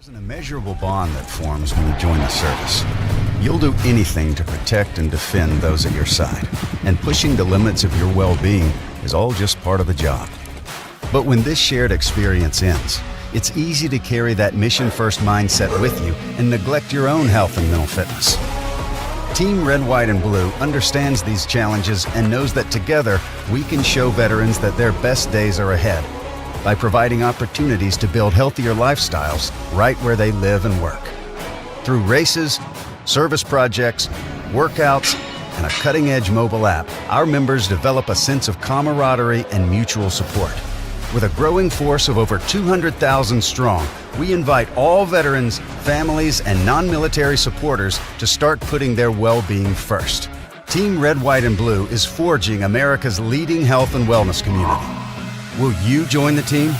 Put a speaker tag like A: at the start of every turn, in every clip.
A: There's an immeasurable bond that forms when you join the service. You'll do anything to protect and defend those at your side, and pushing the limits of your well-being is all just part of the job. But when this shared experience ends, it's easy to carry that mission-first mindset with you and neglect your own health and mental fitness. Team Red, White, and Blue understands these challenges and knows that together we can show veterans that their best days are ahead by providing opportunities to build healthier lifestyles right where they live and work. Through races, service projects, workouts, and a cutting-edge mobile app, our members develop a sense of camaraderie and mutual support. With a growing force of over 200,000 strong, we invite all veterans, families, and non-military supporters to start putting their well-being first. Team Red, White, and Blue is forging America's leading health and wellness community. Will you join the team?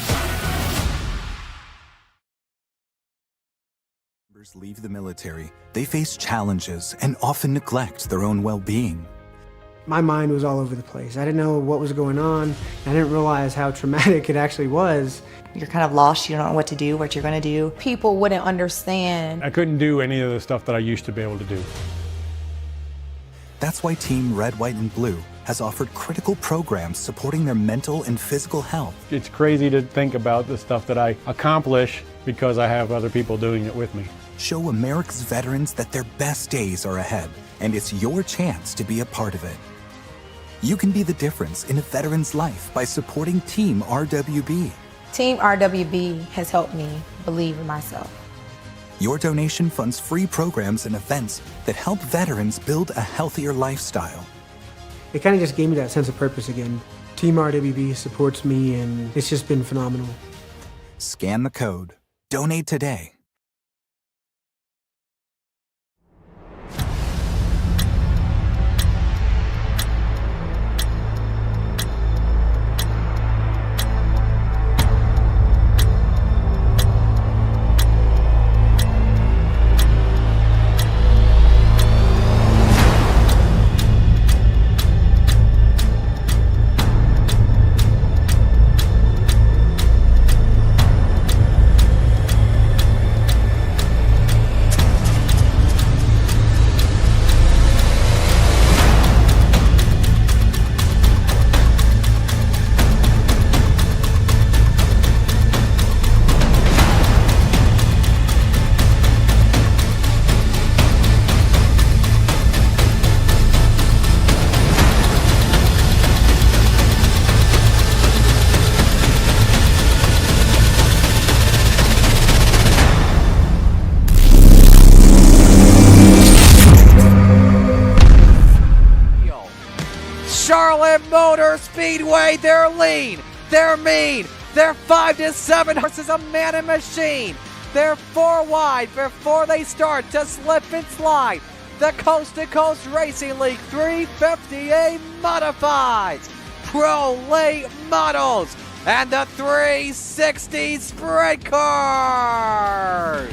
B: Members leave the military. They face challenges and often neglect their own well-being.
C: My mind was all over the place. I didn't know what was going on. I didn't realize how traumatic it actually was.
D: You're kind of lost. You don't know what to do, what you're going to do.
E: People wouldn't understand.
F: I couldn't do any of the stuff that I used to be able to do.
B: That's why Team Red, White, and Blue has offered critical programs supporting their mental and physical health.
F: It's crazy to think about the stuff that I accomplish because I have other people doing it with me.
B: Show America's veterans that their best days are ahead, and it's your chance to be a part of it. You can be the difference in a veteran's life by supporting Team RWB.
E: Team RWB has helped me believe in myself.
B: Your donation funds free programs and events that help veterans build a healthier lifestyle.
C: It kind of just gave me that sense of purpose again. Team RWB supports me, and it's just been phenomenal.
B: Scan the code. Donate today.
G: Charlotte Motor Speedway, they're lean, they're mean, they're 5 to 7 horses, a man and machine. They're 4 wide before they start to slip and slide. The Coast to Coast Racing League 350A Modifieds, Pro Late Models, and the 360 Sprint Cars.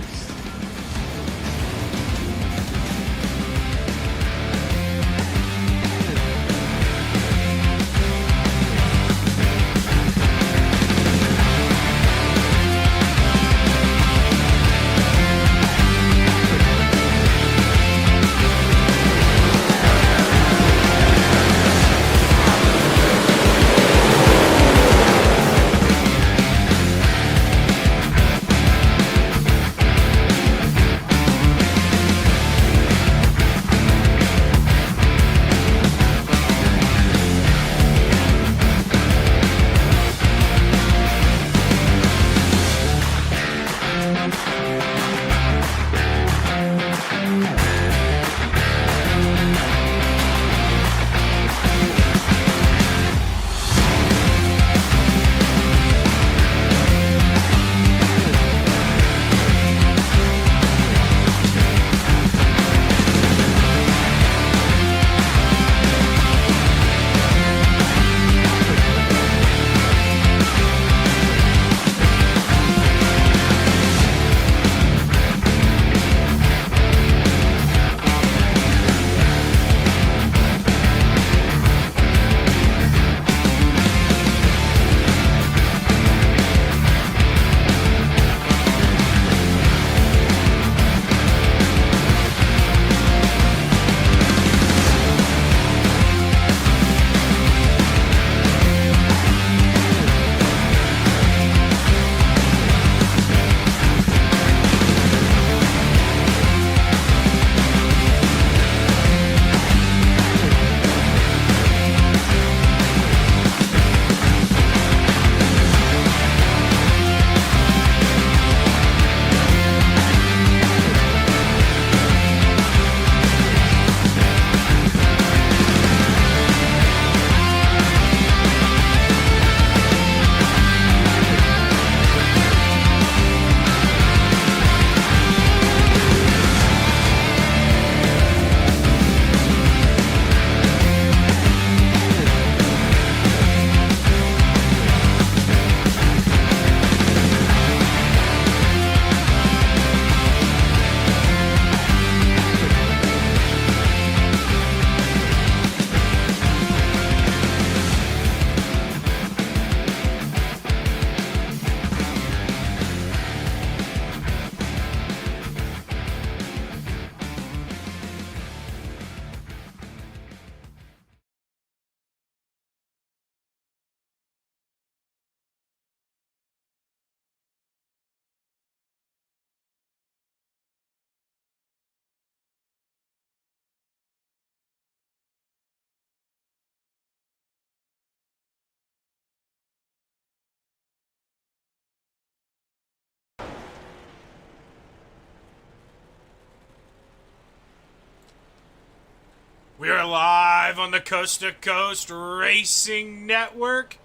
H: We are live on the Coast to Coast Racing Network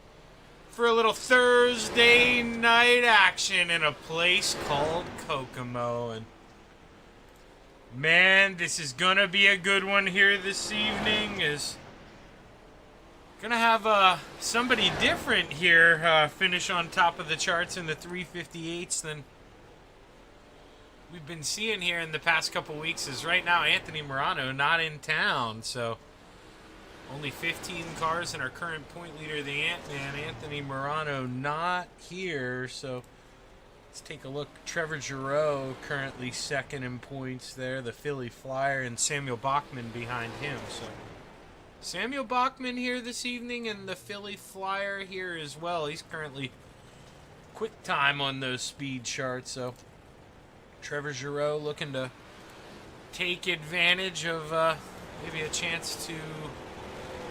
H: for a little Thursday night action in a place called Kokomo. And man, this is gonna be a good one here this evening. Is gonna have somebody different here finish on top of the charts in the 358s than we've been seeing here in the past couple weeks. Is right now Anthony Morano not in town, so only 15 cars in our current point leader, the Ant-Man, Anthony Morano, not here. So let's take a look. Trevor Giroux currently second in points there, the Philly Flyer, and Samuel Bachman behind him. So Samuel Bachman here this evening, and the Philly Flyer here as well. He's currently quick time on those speed charts, so Trevor Giroux looking to take advantage of maybe a chance to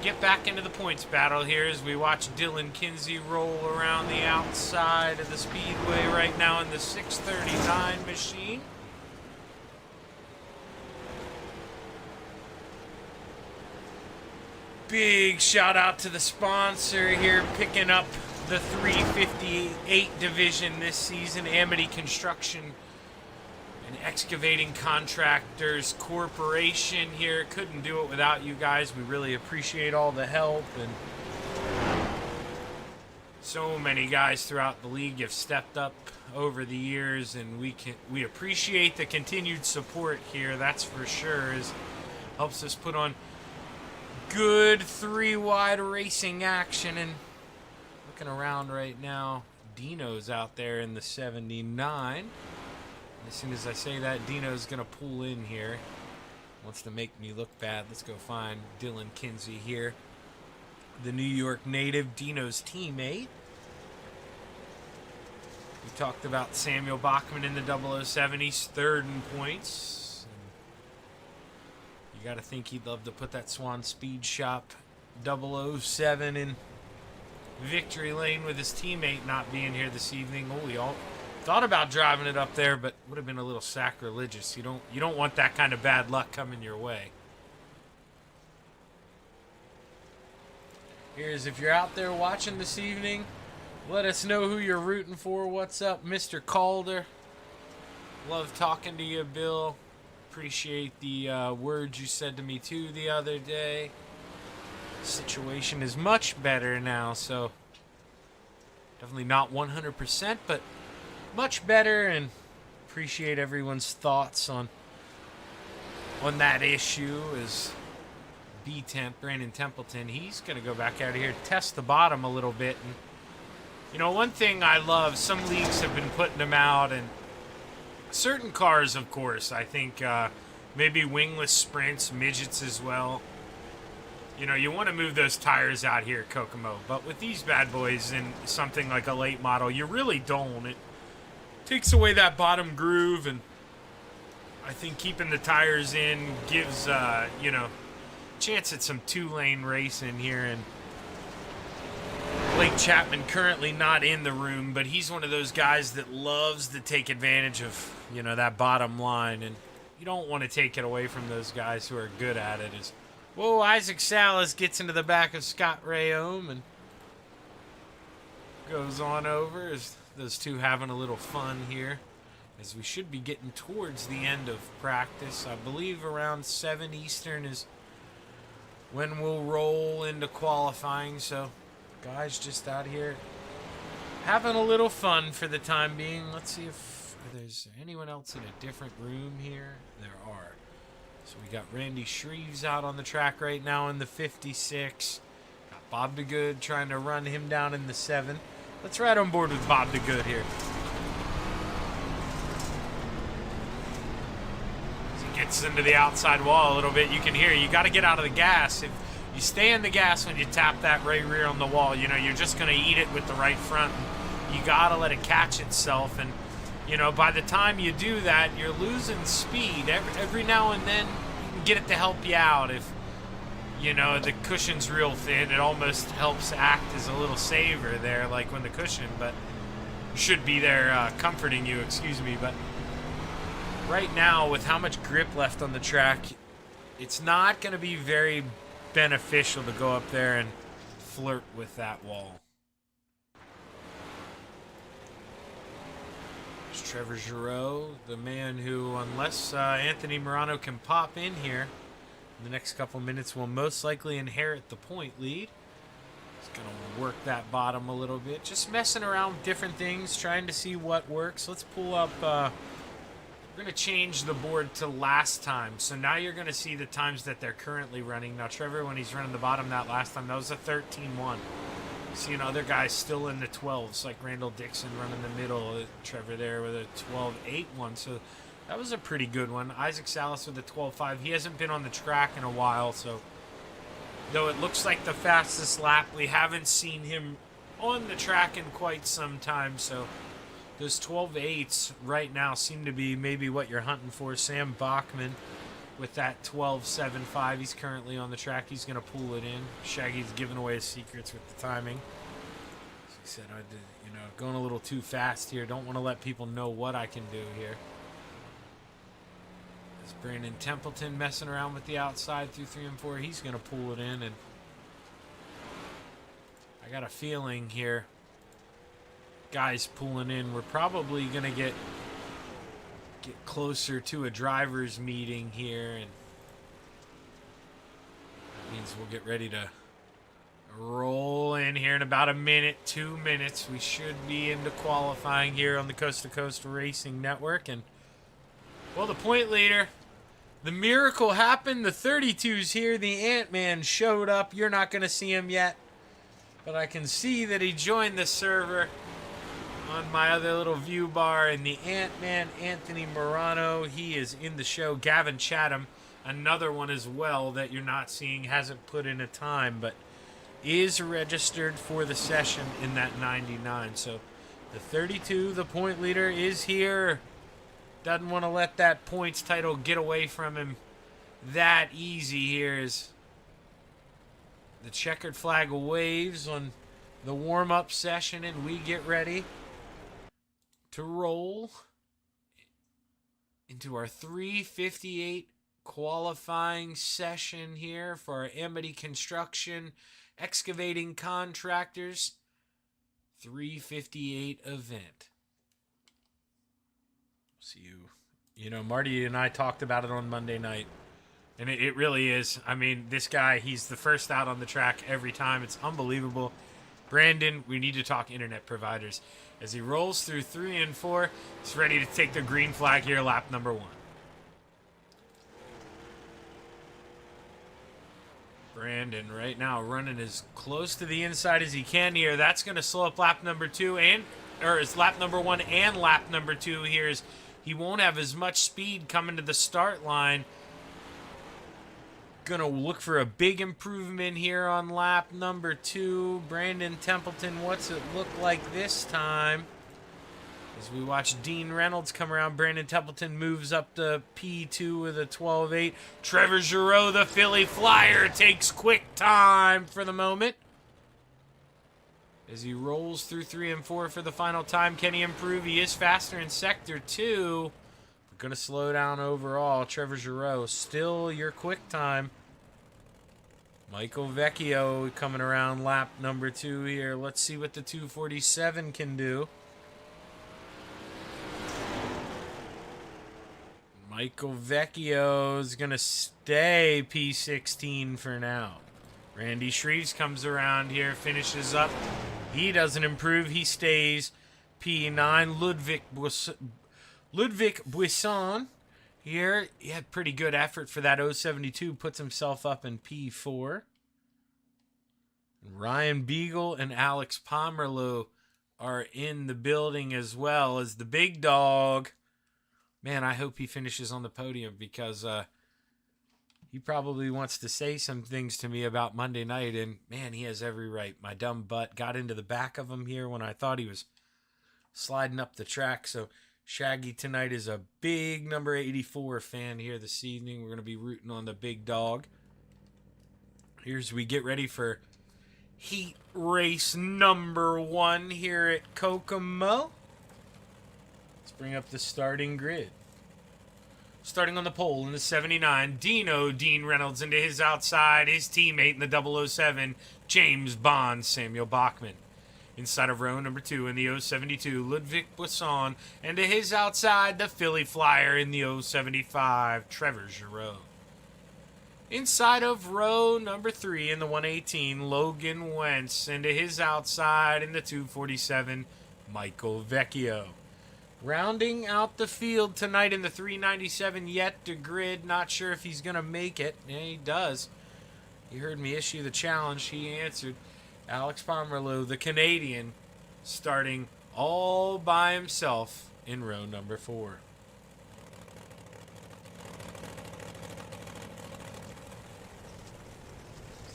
H: get back into the points battle here as we watch Dylan Kinsey roll around the outside of the speedway right now in the 639 machine. Big shout out to the sponsor here picking up the 358 division this season, Amity Construction and Excavating Contractors Corporation here. Couldn't do it without you guys. We really appreciate all the help, and so many guys throughout the league have stepped up over the years, and we appreciate the continued support here. That's for sure. It helps us put on good three-wide racing action. And looking around right now, Dino's out there in the 79. As soon as I say that, Dino's going to pull in here. Wants to make me look bad. Let's go find Dylan Kinsey here. The New York native, Dino's teammate. We talked about Samuel Bachman in the 007. He's third in points. And you got to think he'd love to put that Swan Speed Shop 007 in victory lane with his teammate not being here this evening. Oh, we all thought about driving it up there, but would have been a little sacrilegious. You don't want that kind of bad luck coming your way. Here's if you're out there watching this evening, let us know who you're rooting for. What's up, Mr. Calder? Love talking to you, Bill. Appreciate the words you said to me too the other day. Situation is much better now, so definitely not 100%, but much better, and appreciate everyone's thoughts on that issue. Is B-Temp, Brandon Templeton, he's going to go back out of here, test the bottom a little bit. And you know, one thing I love, some leagues have been putting them out, and certain cars, of course, I think maybe wingless sprints, midgets as well. You know, you want to move those tires out here at Kokomo, but with these bad boys in something like a late model, you really don't. It takes away that bottom groove, and I think keeping the tires in gives, you know, chance at some two-lane racing here. And Blake Chapman currently not in the room, but he's one of those guys that loves to take advantage of, you know, that bottom line, and you don't want to take it away from those guys who are good at it. Whoa, Isaac Salas gets into the back of Scott Rayome and goes on over as those two having a little fun here, as we should be getting towards the end of practice. I believe around 7 Eastern is when we'll roll into qualifying, so guys just out here having a little fun for the time being. Let's see if there's anyone else in a different room here. There are. So we got Randy Shreves out on the track right now in the 56. Got Bob DeGood trying to run him down in the 7. Let's ride on board with Bob DeGood here. As he gets into the outside wall a little bit, you can hear you got to get out of the gas. If you stay in the gas when you tap that right rear on the wall, you know, you're just going to eat it with the right front. You got to let it catch itself, and you know, by the time you do that, you're losing speed. Every now and then, you can get it to help you out. If, you know, the cushion's real thin, it almost helps act as a little saver there, like when the cushion, but should be there comforting you, excuse me. But right now, with how much grip left on the track, it's not going to be very beneficial to go up there and flirt with that wall. There's Trevor Giroux, the man who, unless Anthony Morano can pop in here in the next couple minutes, will most likely inherit the point lead. He's going to work that bottom a little bit. Just messing around with different things, trying to see what works. Let's pull up... we're going to change the board to last time. So now you're going to see the times that they're currently running. Now, Trevor, when he's running the bottom that last time, that was a 13-1. Seeing other guys still in the 12s, like Randall Dixon running the middle. Trevor there with a 12-8 one. So that was a pretty good one. Isaac Salas with a 12-5. He hasn't been on the track in a while, so... Though it looks like the fastest lap, we haven't seen him on the track in quite some time, so those 12.8s right now seem to be maybe what you're hunting for. Sam Bachman with that 12.75. He's currently on the track. He's going to pull it in. Shaggy's giving away his secrets with the timing. As he said, I did, going a little too fast here. Don't want to let people know what I can do here. There's Brandon Templeton messing around with the outside through 3 and 4. He's going to pull it in, and I got a feeling here, guys pulling in, we're probably going to get closer to a driver's meeting here, and that means we'll get ready to roll in here in about a minute, 2 minutes. We should be into qualifying here on the Coast to Coast Racing Network, and well, the point leader, the miracle happened. The 32's here. The Ant-Man showed up. You're not going to see him yet, but I can see that he joined the server on my other little view bar. And the Ant-Man, Anthony Morano, he is in the show. Gavin Chatham, another one as well that you're not seeing, hasn't put in a time, but is registered for the session in that 99. So the 32, the point leader, is here. Doesn't want to let that points title get away from him that easy here as the checkered flag waves on the warm-up session, and we get ready to roll into our 3:58 qualifying session here for our Amity Construction Excavating Contractors 3:58 event. See you. Marty and I talked about it on Monday night, and it really is. I mean, this guy, he's the first out on the track every time. It's unbelievable. Brandon, we need to talk internet providers. As he rolls through 3 and 4, he's ready to take the green flag here, lap number 1. Brandon right now running as close to the inside as he can here. That's going to slow up lap number 2 is lap number 1 and lap number 2 here. He won't have as much speed coming to the start line. Gonna look for a big improvement here on lap number 2. Brandon Templeton, what's it look like this time? As we watch Dean Reynolds come around, Brandon Templeton moves up to P2 with a 12.8. Trevor Giroux, the Philly Flyer, takes quick time for the moment. As he rolls through 3 and 4 for the final time, can he improve? He is faster in Sector 2. We're going to slow down overall. Trevor Giroux, still your quick time. Michael Vecchio coming around lap number 2 here. Let's see what the 2:47 can do. Michael Vecchio is going to stay P16 for now. Randy Shreves comes around here, finishes up. He doesn't improve. He stays P9. Ludwig Buisson here. He had pretty good effort for that 072. Puts himself up in P4. Ryan Beagle and Alex Pomerleau are in the building as well as the big dog. Man, I hope he finishes on the podium because he probably wants to say some things to me about Monday night, and man, he has every right. My dumb butt got into the back of him here when I thought he was sliding up the track. So Shaggy tonight is a big number 84 fan here this evening. We're going to be rooting on the big dog. Here's we get ready for heat race number 1 here at Kokomo. Let's bring up the starting grid. Starting on the pole in the 79, Dino Dean Reynolds into his outside, his teammate in the 007, James Bond Samuel Bachman. Inside of row number 2 in the 072, Ludwig Buisson, and to his outside, the Philly Flyer in the 075, Trevor Giroux. Inside of row number 3 in the 118, Logan Wentz, and to his outside in the 247, Michael Vecchio. Rounding out the field tonight in the 397 yet to grid. Not sure if he's going to make it. Yeah, he does. You heard me issue the challenge. He answered. Alex Pomerleau, the Canadian, starting all by himself in row number 4.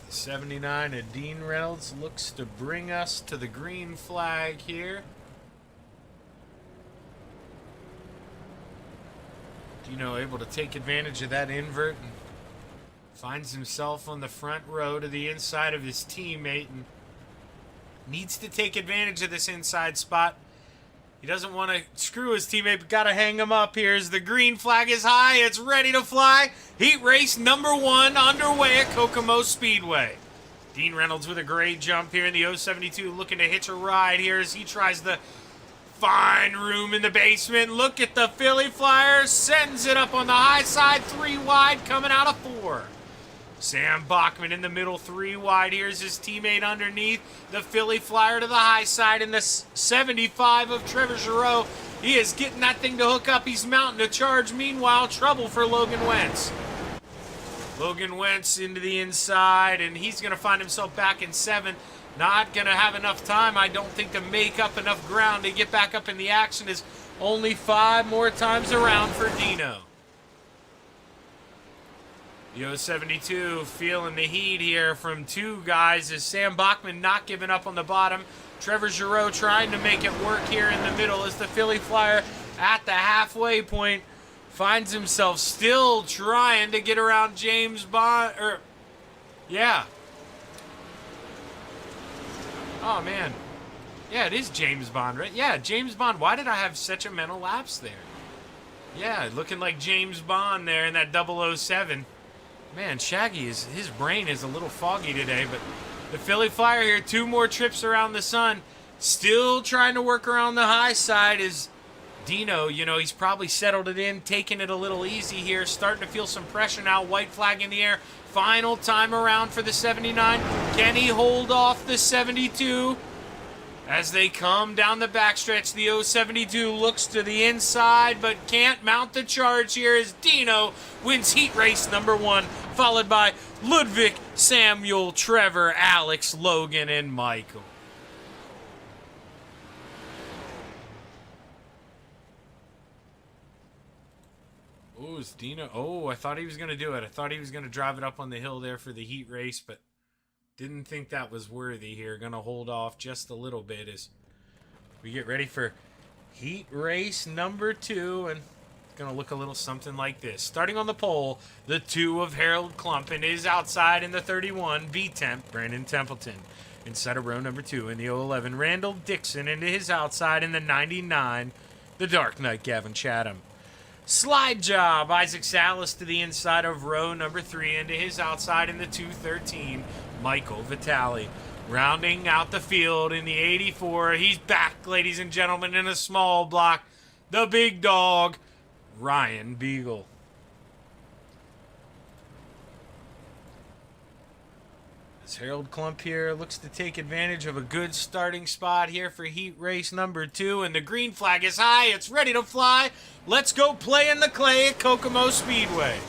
H: The 79 of Dean Reynolds looks to bring us to the green flag here. Dino able to take advantage of that invert and finds himself on the front row to the inside of his teammate and needs to take advantage of this inside spot. He doesn't want to screw his teammate, but got to hang him up here as the green flag is high. It's ready to fly. Heat race number 1 underway at Kokomo Speedway. Dean Reynolds with a great jump here in the 072, looking to hitch a ride here as he tries to find room in the basement. Look at the Philly Flyer, sends it up on the high side, 3 wide, coming out of 4. Sam Bachman in the middle, 3 wide. Here's his teammate underneath. The Philly Flyer to the high side in the 75 of Trevor Giroux. He is getting that thing to hook up. He's mounting a charge. Meanwhile, trouble for Logan Wentz. Logan Wentz into the inside, and he's going to find himself back in 7th. Not going to have enough time, I don't think, to make up enough ground to get back up in the action. Is only 5 more times around for Dino. The 072 feeling the heat here from 2 guys as Sam Bachman not giving up on the bottom. Trevor Giroux trying to make it work here in the middle as the Philly Flyer at the halfway point finds himself still trying to get around James Bond. Yeah. Oh, man. Yeah, it is James Bond, right? Yeah, James Bond. Why did I have such a mental lapse there? Yeah, looking like James Bond there in that 007. Man, Shaggy, his brain is a little foggy today, but the Philly Flyer here, 2 more trips around the sun. Still trying to work around the high side is Dino. You know, he's probably settled it in, taking it a little easy here, starting to feel some pressure now. White flag in the air. Final time around for the 79. Can he hold off the 72? As they come down the backstretch, the 072 looks to the inside, but can't mount the charge here as Dino wins heat race number 1, followed by Ludwig, Samuel, Trevor, Alex, Logan, and Michael. Oh, is Dino? Oh, I thought he was going to do it. I thought he was going to drive it up on the hill there for the heat race, but didn't think that was worthy here. Going to hold off just a little bit as we get ready for heat race number 2, and it's going to look a little something like this. Starting on the pole, the 2 of Harold Klump, and is outside in the 31, V-Temp, Brandon Templeton. Inside of row number 2 in the 011, Randall Dixon, into his outside in the 99, the Dark Knight, Gavin Chatham. Slide job, Isaac Salas to the inside of row number 3, into his outside in the 213, Michael Vitale. Rounding out the field in the 84, he's back, ladies and gentlemen, in a small block, the big dog, Ryan Beagle. As Harold Klump here looks to take advantage of a good starting spot here for heat race number 2, and the green flag is high, it's ready to fly. Let's go play in the clay at Kokomo Speedway.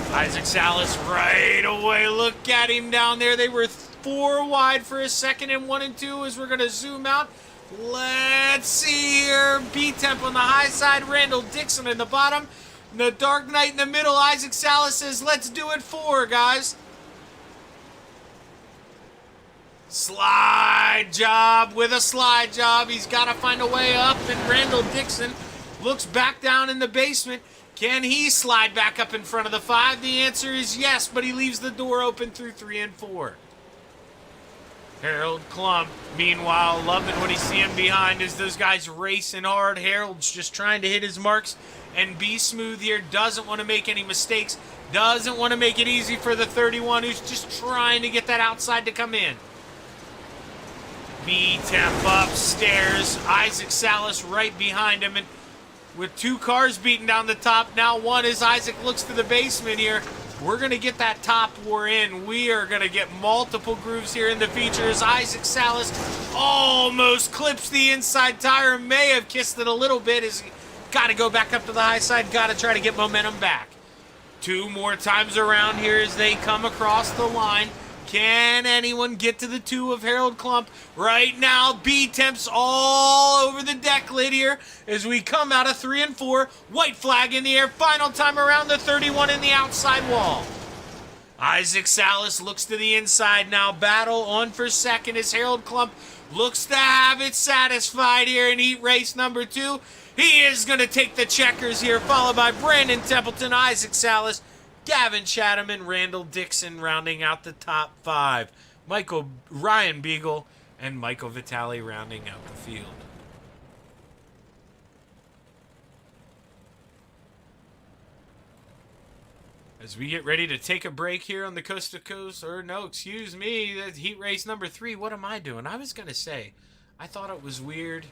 H: Isaac Salas right away, look at him down there. They were 4 wide for a second in 1 and 2 as we're going to zoom out. Let's see here. B-Temp on the high side, Randall Dixon in the bottom. The Dark Knight in the middle. Isaac Salas says, let's do it 4, guys. Slide job with a slide job. He's got to find a way up, and Randall Dixon looks back down in the basement. Can he slide back up in front of the 5? The answer is yes, but he leaves the door open through 3 and 4. Harold Klump, meanwhile, loving what he's seeing behind as those guys racing hard. Harold's just trying to hit his marks and be smooth here. Doesn't want to make any mistakes. Doesn't want to make it easy for the 31, who's just trying to get that outside to come in. B-Temp upstairs. Isaac Salas right behind him. And with 2 cars beating down the top, now one as Isaac looks to the basement here. We're going to get that top war in. We are going to get multiple grooves here in the features. Isaac Salas almost clips the inside tire. May have kissed it a little bit as he got to go back up to the high side. Got to try to get momentum back. 2 more times around here as they come across the line. Can anyone get to the 2 of Harold Klump? Right now, B-Temp's all over the deck lid here as we come out of 3 and 4. White flag in the air. Final time around the 31 in the outside wall. Isaac Salas looks to the inside now. Battle on for second as Harold Klump looks to have it satisfied here in heat race number 2. He is going to take the checkers here, followed by Brandon Templeton, Isaac Salas, Gavin Chatham, and Randall Dixon rounding out the top 5. Ryan Beagle and Michael Vitale rounding out the field. As we get ready to take a break here on the Coast to Coast, or no, excuse me, that's heat race number 3. What am I doing? I was going to say, I thought it was weird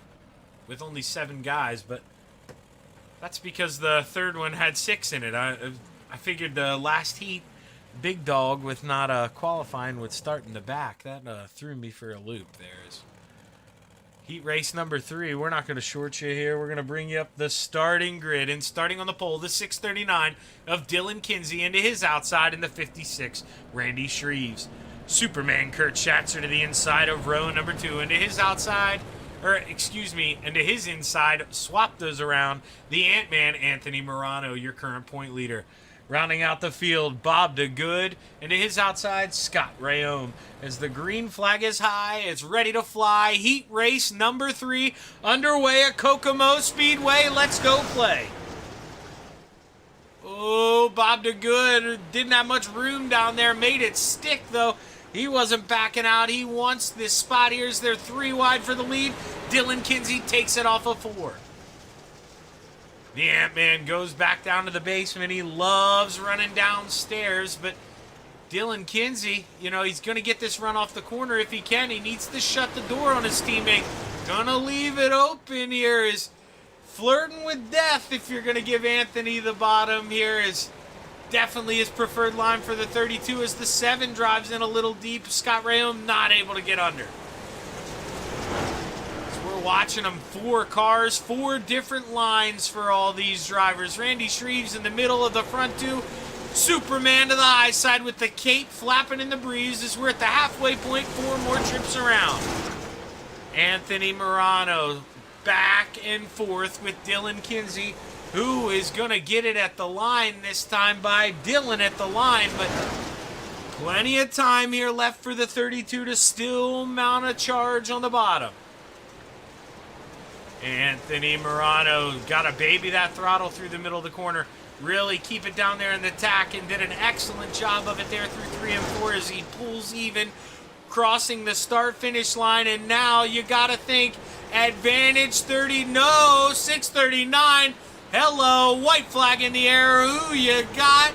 H: with only 7 guys, but that's because the third one had 6 in it. I figured the last heat, Big Dog with not qualifying would start in the back. That threw me for a loop there. Heat race number 3. We're not going to short you here. We're going to bring you up the starting grid. And starting on the pole, the 639 of Dylan Kinsey into his outside in the 56, Randy Shreves. Superman Kurt Schatzer to the inside of row number 2 into his outside. Into his inside. Swap those around. The Ant-Man, Anthony Morano, your current point leader. Rounding out the field, Bob DeGood. Into his outside, Scott Rayome. As the green flag is high, it's ready to fly. Heat race number 3 underway at Kokomo Speedway. Let's go play. Oh, Bob DeGood didn't have much room down there. Made it stick, though. He wasn't backing out. He wants this spot here as they're 3 wide for the lead. Dylan Kinsey takes it off of 4. The Ant-Man goes back down to the basement. He loves running downstairs, but Dylan Kinsey, he's going to get this run off the corner if he can. He needs to shut the door on his teammate. Gonna leave it open here. Is flirting with death if you're going to give Anthony the bottom here. Is definitely his preferred line for the 32 as the 7 drives in a little deep. Scott Rayome not able to get under. Watching them, 4 cars, 4 different lines for all these drivers. Randy Shreves in the middle of the front 2. Superman to the high side with the cape flapping in the breeze as we're at the halfway point. 4 more trips around. Anthony Morano back and forth with Dylan Kinsey, who is going to get it at the line this time by Dylan at the line, but plenty of time here left for the 32 to still mount a charge on the bottom. Anthony Morano got to baby that throttle through the middle of the corner. Really keep it down there in the tack and did an excellent job of it there through 3 and 4 as he pulls even, crossing the start-finish line. And now you got to think advantage 30. No, 639. Hello, white flag in the air. Who you got?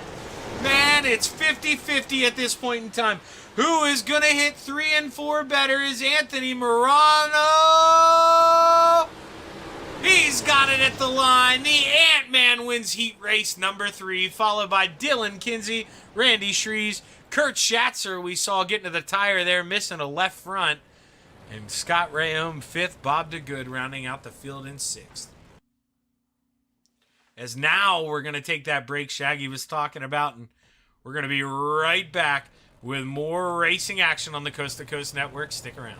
H: Man, it's 50-50 at this point in time. Who is going to hit 3 and 4 better is Anthony Morano. He's got it at the line. The Ant-Man wins heat race number 3, followed by Dylan Kinsey, Randy Shreves, Kurt Schatzer, we saw getting to the tire there, missing a left front, and Scott Rayome 5th, Bob DeGood rounding out the field in 6th. As now we're going to take that break Shaggy was talking about, and we're going to be right back with more racing action on the Coast to Coast Network. Stick around.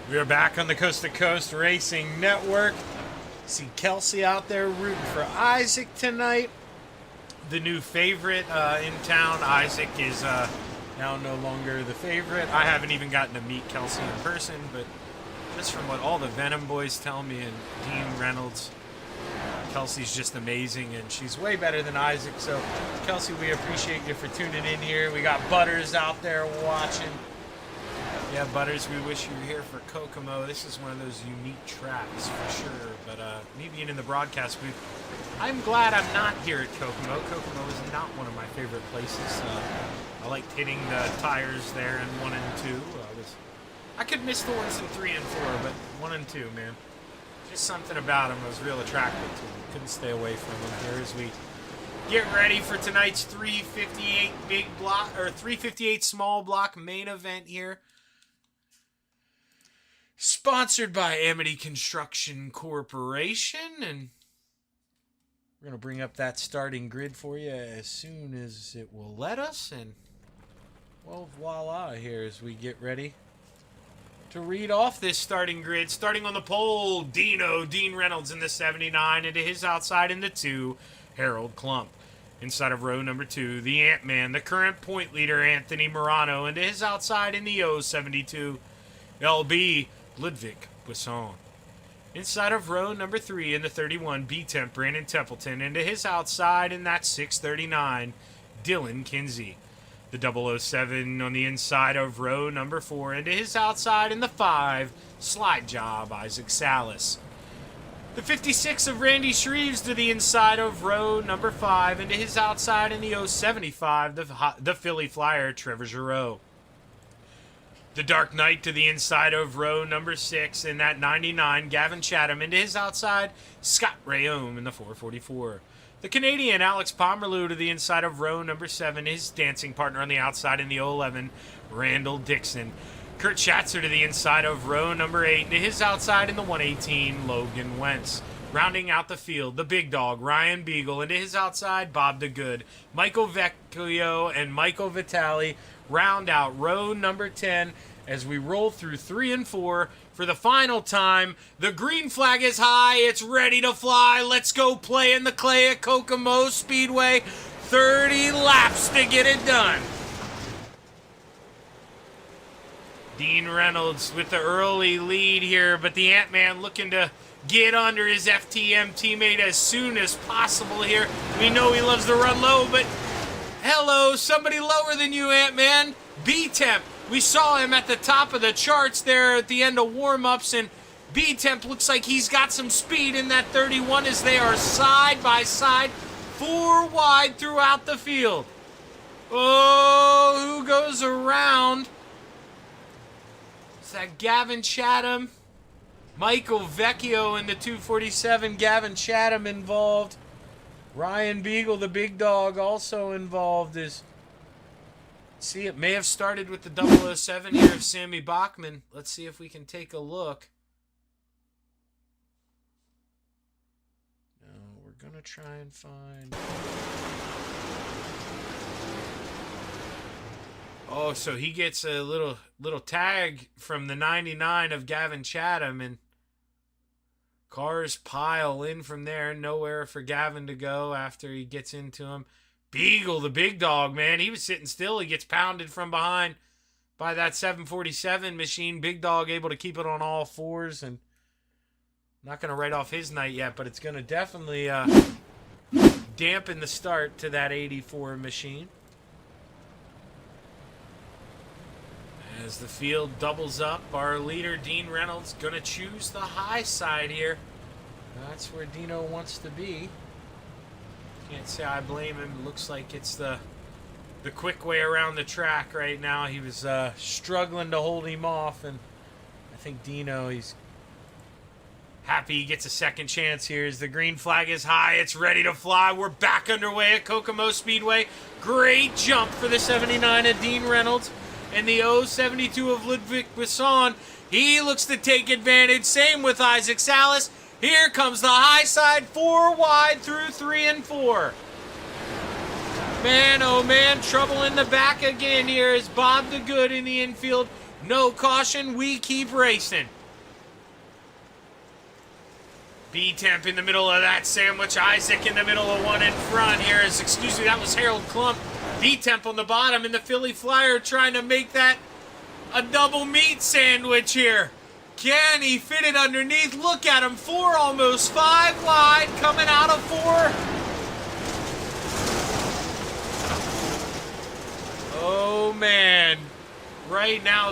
H: We are back on the Coast to Coast Racing Network. See Kelsey out there rooting for Isaac tonight. The new favorite in town. Isaac is now no longer the favorite. I haven't even gotten to meet Kelsey in person, but just from what all the Venom boys tell me and Dean Reynolds, Kelsey's just amazing, and she's way better than Isaac. So, Kelsey, we appreciate you for tuning in here. We got Butters out there watching. Yeah, Butters, we wish you were here for Kokomo. This is one of those unique tracks for sure. But me being in the broadcast booth, I'm glad I'm not here at Kokomo. Kokomo is not one of my favorite places. I liked hitting the tires there in 1 and 2. I could miss the ones in 3 and 4, but 1 and 2, man. Just something about them I was real attracted to. Couldn't stay away from them here as we get ready for tonight's 358 big block or 358 small block main event here. Sponsored by Amity Construction Corporation, and we're going to bring up that starting grid for you as soon as it will let us, and well, voila here as we get ready to read off this starting grid. Starting on the pole, Dean Reynolds in the 79, into his outside in the 2, Harold Klump. Inside of row number 2, the Ant-Man, the current point leader, Anthony Morano, into his outside in the 072, LB Ludwig Besson. Inside of row number 3 in the 31, B-Temp, Brandon Templeton, into his outside in that 639, Dylan Kinsey. The 007 on the inside of row number 4, into his outside in the 5, Slide Job, Isaac Salas. The 56 of Randy Shreves to the inside of row number 5, into his outside in the 075, the Philly Flyer, Trevor Giroux. The Dark Knight to the inside of row number 6 in that 99, Gavin Chatham, into his outside, Scott Rayome in the 444. The Canadian Alex Pomerleau to the inside of row number 7, his dancing partner on the outside in the 011, Randall Dixon. Kurt Schatzer to the inside of row number 8, into his outside in the 118, Logan Wentz. Rounding out the field, the big dog, Ryan Beagle, into his outside, Bob DeGood. Michael Vecchio and Michael Vitale round out row number 10 as we roll through 3 and 4 for the final time. The green flag is high. It's ready to fly. Let's go play in the clay at Kokomo Speedway. 30 laps to get it done. Dean Reynolds with the early lead here, but the Ant-Man looking to get under his FTM teammate as soon as possible here. We know he loves to run low, but hello, somebody lower than you, Ant-Man. B-Temp. We saw him at the top of the charts there at the end of warm-ups, and B-Temp looks like he's got some speed in that 31 as they are side by side, 4 wide throughout the field. Oh, who goes around? Is that Gavin Chatham? Michael Vecchio in the 247, Gavin Chatham involved. Ryan Beagle, the big dog, also involved. See, it may have started with the 007 here of Sammy Bachman. Let's see if we can take a look. No, we're going to try and find... Oh, so he gets a little tag from the 99 of Gavin Chatham, and cars pile in from there. Nowhere for Gavin to go after he gets into him. Beagle, the big dog, man, he was sitting still. He gets pounded from behind by that 747 machine. Big dog able to keep it on all fours, and not going to write off his night yet, but it's going to definitely dampen the start to that 84 machine. As the field doubles up, our leader, Dean Reynolds, going to choose the high side here. That's where Dino wants to be. Can't say I blame him. It looks like it's the quick way around the track right now. He was struggling to hold him off, and I think Dino, he's happy he gets a second chance here as the green flag is high. It's ready to fly. We're back underway at Kokomo Speedway. Great jump for the 79 of Dean Reynolds. And the 072 of Ludwig Besson, he looks to take advantage. Same with Isaac Salas. Here comes the high side, 4 wide through 3 and 4. Man, oh man, trouble in the back again here is Bob DeGood in the infield. No caution. We keep racing. B-Temp in the middle of that sandwich. Isaac in the middle of one in front here. Excuse me, that was Harold Klump. B-Temp on the bottom, and the Philly Flyer trying to make that a double meat sandwich here. Can he fit it underneath? Look at him. 4, almost 5 wide, coming out of 4. Oh, man. Right now,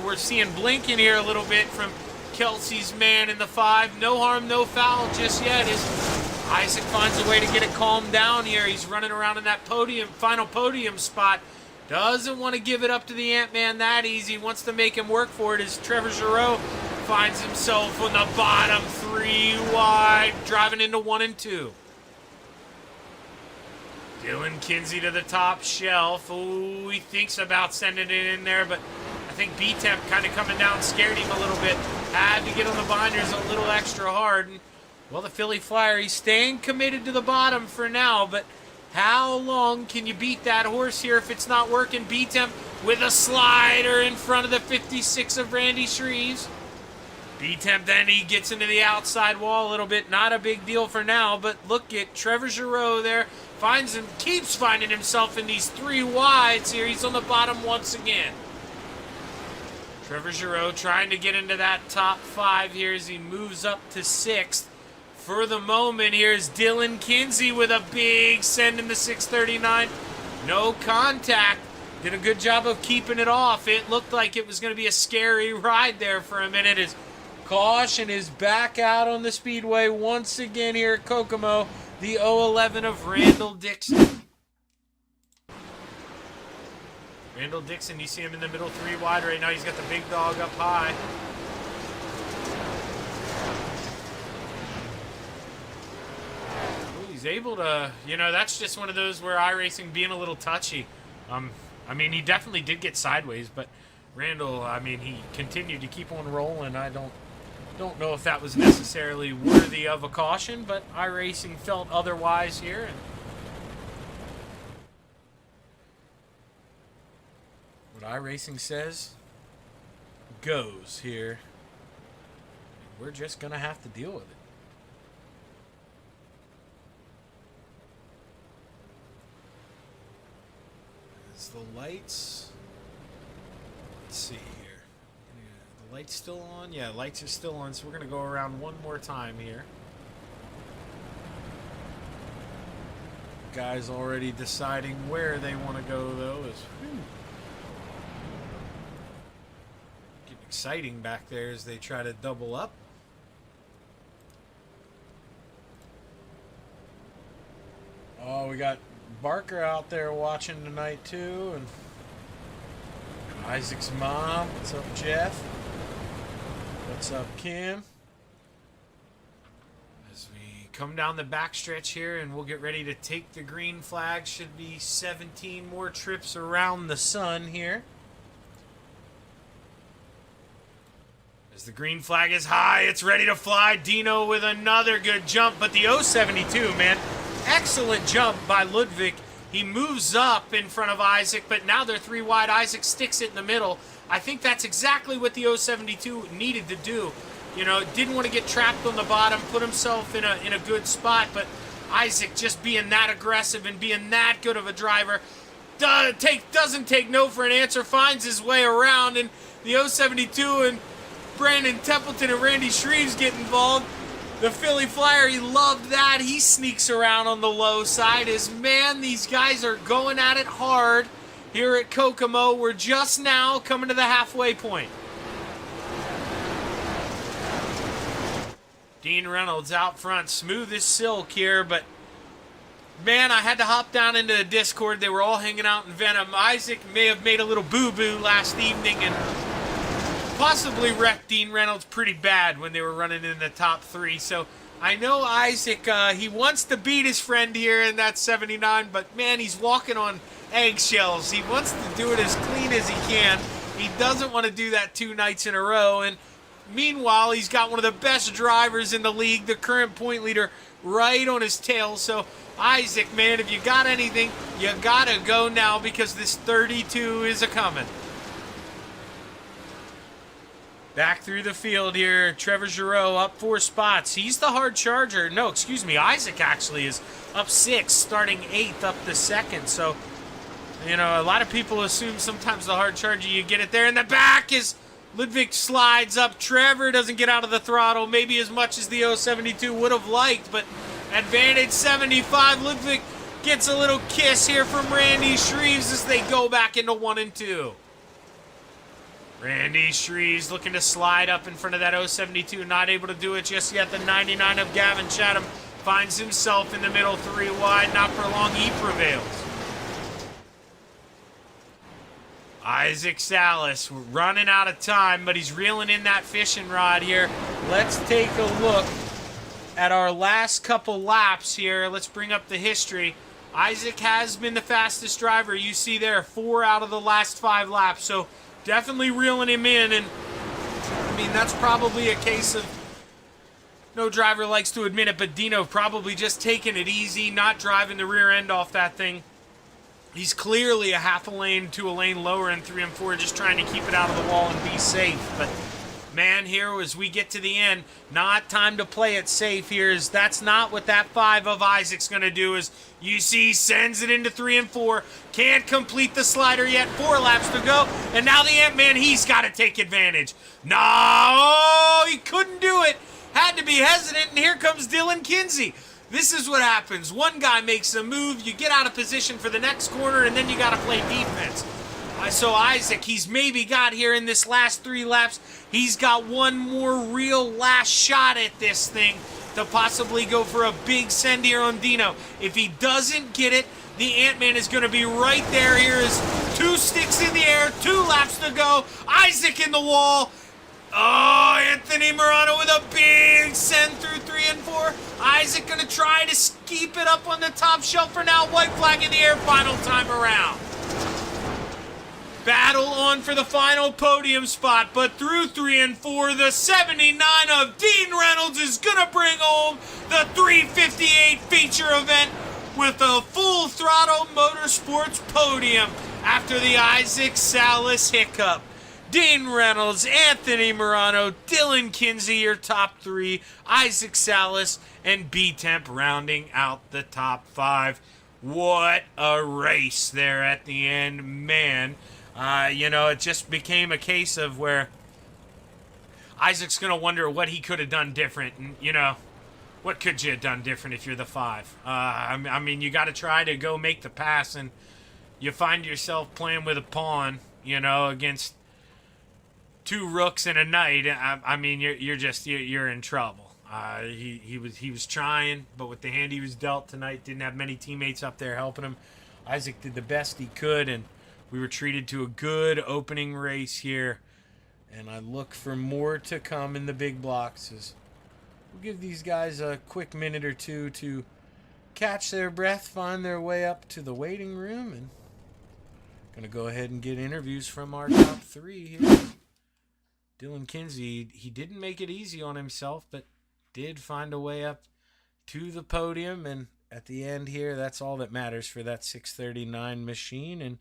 H: we're seeing blinking here a little bit from Kelsey's man in the 5. No harm, no foul just yet. Isaac finds a way to get it calmed down here. He's running around in that final podium spot. Doesn't want to give it up to the Ant-Man that easy. Wants to make him work for it as Trevor Giroux finds himself on the bottom, 3 wide, driving into 1 and 2. Dylan Kinsey to the top shelf. Ooh, he thinks about sending it in there, but I think B-Temp kind of coming down scared him a little bit. Had to get on the binders a little extra hard. And, well, the Philly Flyer, he's staying committed to the bottom for now, but how long can you beat that horse here if it's not working? B-Temp with a slider in front of the 56 of Randy Shreves. B-Temp then he gets into the outside wall a little bit. Not a big deal for now, but look at Trevor Giroux there. Keeps finding himself in these 3 wides here. He's on the bottom once again. Trevor Giroux trying to get into that top 5 here as he moves up to 6th. For the moment, here's Dylan Kinsey with a big send in the 639. No contact. Did a good job of keeping it off. It looked like it was going to be a scary ride there for a minute as caution is back out on the speedway once again here at Kokomo. The 011 of Randall Dixon. Randall Dixon, you see him in the middle 3 wide right now. He's got the big dog up high. Ooh, he's able to, that's just one of those where iRacing being a little touchy. I mean, he definitely did get sideways, but Randall, he continued to keep on rolling. I don't know if that was necessarily worthy of a caution, but iRacing felt otherwise here. And what iRacing says goes here. We're just going to have to deal with it. As the lights... Let's see here. The lights still on? Yeah, lights are still on, so we're going to go around one more time here. Guys already deciding where they want to go, though. Getting exciting back there as they try to double up. Oh, we got Barker out there watching tonight, too. And Isaac's mom. What's up, Jeff? What's up, Kim? As we come down the backstretch here and we'll get ready to take the green flag. Should be 17 more trips around the sun here. As the green flag is high, it's ready to fly. Dino with another good jump, but the 072, man. Excellent jump by Ludwig. He moves up in front of Isaac, but now they're 3 wide. Isaac sticks it in the middle. I think that's exactly what the 072 needed to do. Didn't want to get trapped on the bottom, put himself in a good spot, but Isaac just being that aggressive and being that good of a driver doesn't take no for an answer, finds his way around, and the 072 and Brandon Templeton and Randy Shreves get involved. The Philly Flyer, he loved that. He sneaks around on the low side. These guys are going at it hard here at Kokomo. We're just now coming to the halfway point. Dean Reynolds out front, smooth as silk here, but man, I had to hop down into the Discord. They were all hanging out in Venom. Isaac may have made a little boo-boo last evening and possibly wrecked Dean Reynolds pretty bad when they were running in the top 3. So I know Isaac, he wants to beat his friend here in that 79, but man, he's walking on eggshells. He wants to do it as clean as he can. He doesn't want to do that 2 nights in a row. And meanwhile, he's got one of the best drivers in the league, the current point leader, right on his tail. So Isaac, man, if you got anything, you got to go now because this 32 is a-coming. Back through the field here, Trevor Giroux up 4 spots. He's the hard charger. No, excuse me, Isaac actually is up 6, starting 8th up the 2nd. So, you know, a lot of people assume sometimes the hard charger, you get it there in the back as Ludwig slides up. Trevor doesn't get out of the throttle maybe as much as the 072 would have liked, but advantage 75. Ludwig gets a little kiss here from Randy Shreves as they go back into 1 and 2. Randy Shreves looking to slide up in front of that 072, not able to do it just yet. The 99 of Gavin Chatham finds himself in the middle, 3 wide, not for long, he prevails. Isaac Salas running out of time, but he's reeling in that fishing rod here. Let's take a look at our last couple laps here. Let's bring up the history. Isaac has been the fastest driver. You see there, 4 out of the last 5 laps, so definitely reeling him in, and I mean, that's probably a case of no driver likes to admit it, but Dino probably just taking it easy, not driving the rear end off that thing. He's clearly a half a lane to a lane lower in 3 and 4, just trying to keep it out of the wall and be safe. But man, here as we get to the end, not time to play it safe here. Is that's not what that 5 of Isaac's going to do. Is you see sends it into 3 and 4, can't complete the slider yet, 4 laps to go, and now the Ant-Man, he's got to take advantage. No, he couldn't do it. Had to be hesitant, and here comes Dylan Kinsey. This is what happens. One guy makes a move, you get out of position for the next corner, and then you got to play defense. So Isaac, he's maybe got here in this last 3 laps, he's got one more real last shot at this thing to possibly go for a big send here on Dino. If he doesn't get it, the Ant-Man is going to be right there. Here is 2 sticks in the air, 2 laps to go. Isaac in the wall. Oh, Anthony Morano with a big send through 3 and 4. Isaac going to try to keep it up on the top shelf for now. White flag in the air, final time around. Battle on for the final podium spot, but through 3 and 4, the 79 of Dean Reynolds is going to bring home the 358 feature event with a full throttle motorsports podium after the Isaac Salas hiccup. Dean Reynolds, Anthony Morano, Dylan Kinsey, your top 3, Isaac Salas, and B-Temp rounding out the top 5. What a race there at the end, man. You know, it just became a case of where Isaac's going to wonder what he could have done different. And, you know, what could you have done different if you're the 5? I mean, you got to try to go make the pass, and you find yourself playing with a pawn, you know, against 2 rooks and a knight. I mean, you're in trouble. He was trying, but with the hand he was dealt tonight, didn't have many teammates up there helping him. Isaac did the best he could, and we were treated to a good opening race here. And I look for more to come in the big blocks. As we'll give these guys a quick minute or 2 to catch their breath, find their way up to the waiting room, and gonna go ahead and get interviews from our top 3 here. Dylan Kinsey, he didn't make it easy on himself, but did find a way up to the podium. And at the end here, that's all that matters for that 639 machine. And,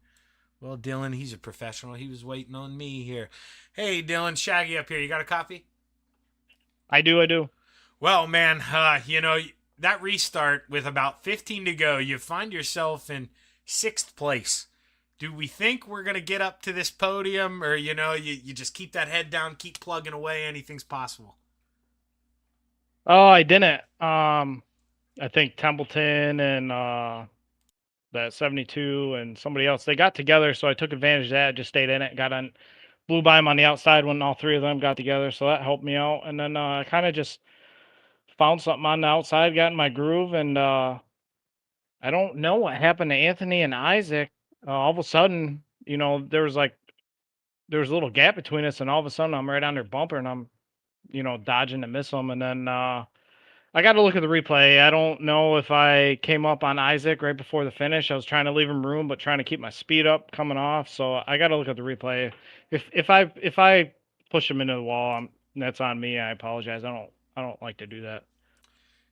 H: well, Dylan, he's a professional. He was waiting on me here. Hey, Dylan, Shaggy up here. You got a copy?
I: I do.
H: Well, man, you know, that restart with about 15 to go, you find yourself in 6th place. Do we think we're going to get up to this podium, or, you know, you just keep that head down, keep plugging away, anything's possible?
I: Oh, I didn't. I think Templeton and that 72 and somebody else, they got together, so I took advantage of that, just stayed in it, blew by them on the outside when all 3 of them got together, so that helped me out. And then I kind of just found something on the outside, got in my groove, and I don't know what happened to Anthony and Isaac. All of a sudden, you know, there was a little gap between us, and all of a sudden I'm right on their bumper, and I'm, you know, dodging to miss them. And then I got to look at the replay. I don't know if I came up on Isaac right before the finish. I was trying to leave him room, but trying to keep my speed up coming off. So I got to look at the replay. If I push him into the wall, that's on me. I apologize. I don't like to do that.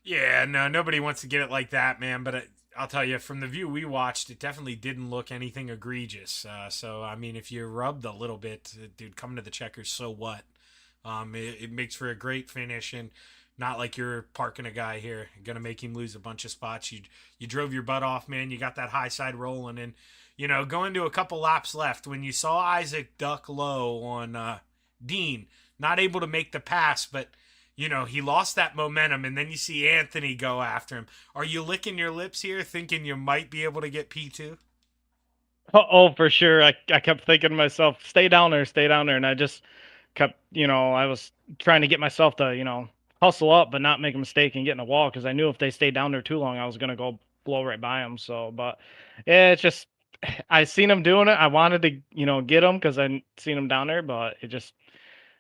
H: Yeah, no, nobody wants to get it like that, man. But I'll tell you, from the view we watched, it definitely didn't look anything egregious. So, I mean, if you rubbed a little bit, dude, coming to the checkers, so what? It makes for a great finish, and not like you're parking a guy here, gonna make him lose a bunch of spots. You drove your butt off, man. You got that high side rolling, and going to a couple laps left when you saw Isaac duck low on Dean, not able to make the pass, but he lost that momentum, and then you see Anthony go after him. Are you licking your lips here, thinking you might be able to get P2?
I: Oh, for sure. I kept thinking to myself, stay down there, and I just kept, I was trying to get myself to, hustle up, but not make a mistake and get in a wall, because I knew if they stayed down there too long, I was going to go blow right by them. So, but yeah, it's just, I seen them doing it. I wanted to, get them because I seen them down there, but it just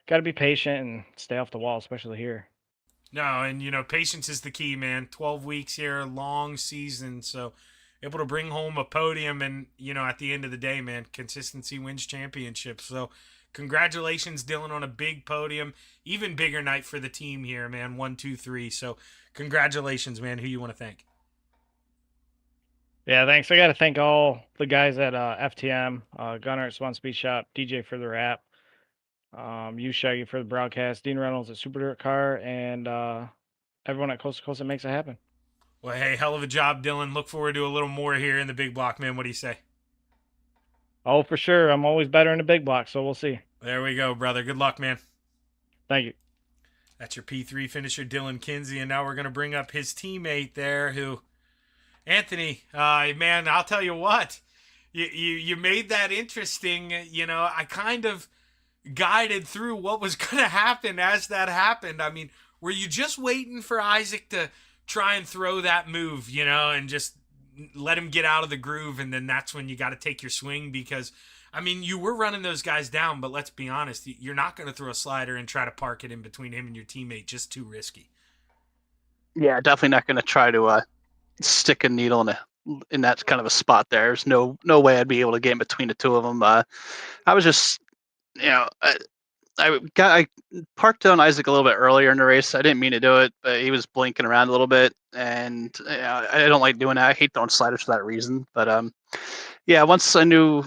I: got to be patient and stay off the wall, especially here.
H: No, and patience is the key, man. 12 weeks here, long season, so able to bring home a podium, and at the end of the day, man, consistency wins championships. So congratulations, Dylan, on a big podium. Even bigger night for the team here, man. 1, 2, 3. So congratulations, man. Who you want to thank?
I: Yeah, thanks. I got to thank all the guys at FTM, Gunnar at Swan Speed Shop, DJ for the wrap, you, Shaggy, for the broadcast, Dean Reynolds at Super Dirt Car, and everyone at Coast to Coast that makes it happen.
H: Well, hey, hell of a job, Dylan. Look forward to a little more here in the big block, man. What do you say?
I: Oh, for sure. I'm always better in the big block, so we'll see.
H: There we go, brother. Good luck, man.
I: Thank you.
H: That's your P3 finisher, Dylan Kinsey, and now we're going to bring up his teammate there, who, Anthony, man, I'll tell you what, you made that interesting. I kind of guided through what was going to happen as that happened. I mean, were you just waiting for Isaac to try and throw that move, and just let him get out of the groove, and then that's when you got to take your swing? Because I mean, you were running those guys down, but let's be honest, you're not going to throw a slider and try to park it in between him and your teammate. Just too risky.
J: Yeah, definitely not going to try to stick a needle in that kind of a spot there. There's no way I'd be able to get in between the two of them. I was just, I parked on Isaac a little bit earlier in the race. I didn't mean to do it, but he was blinking around a little bit, and I don't like doing that. I hate throwing sliders for that reason. But yeah, once I knew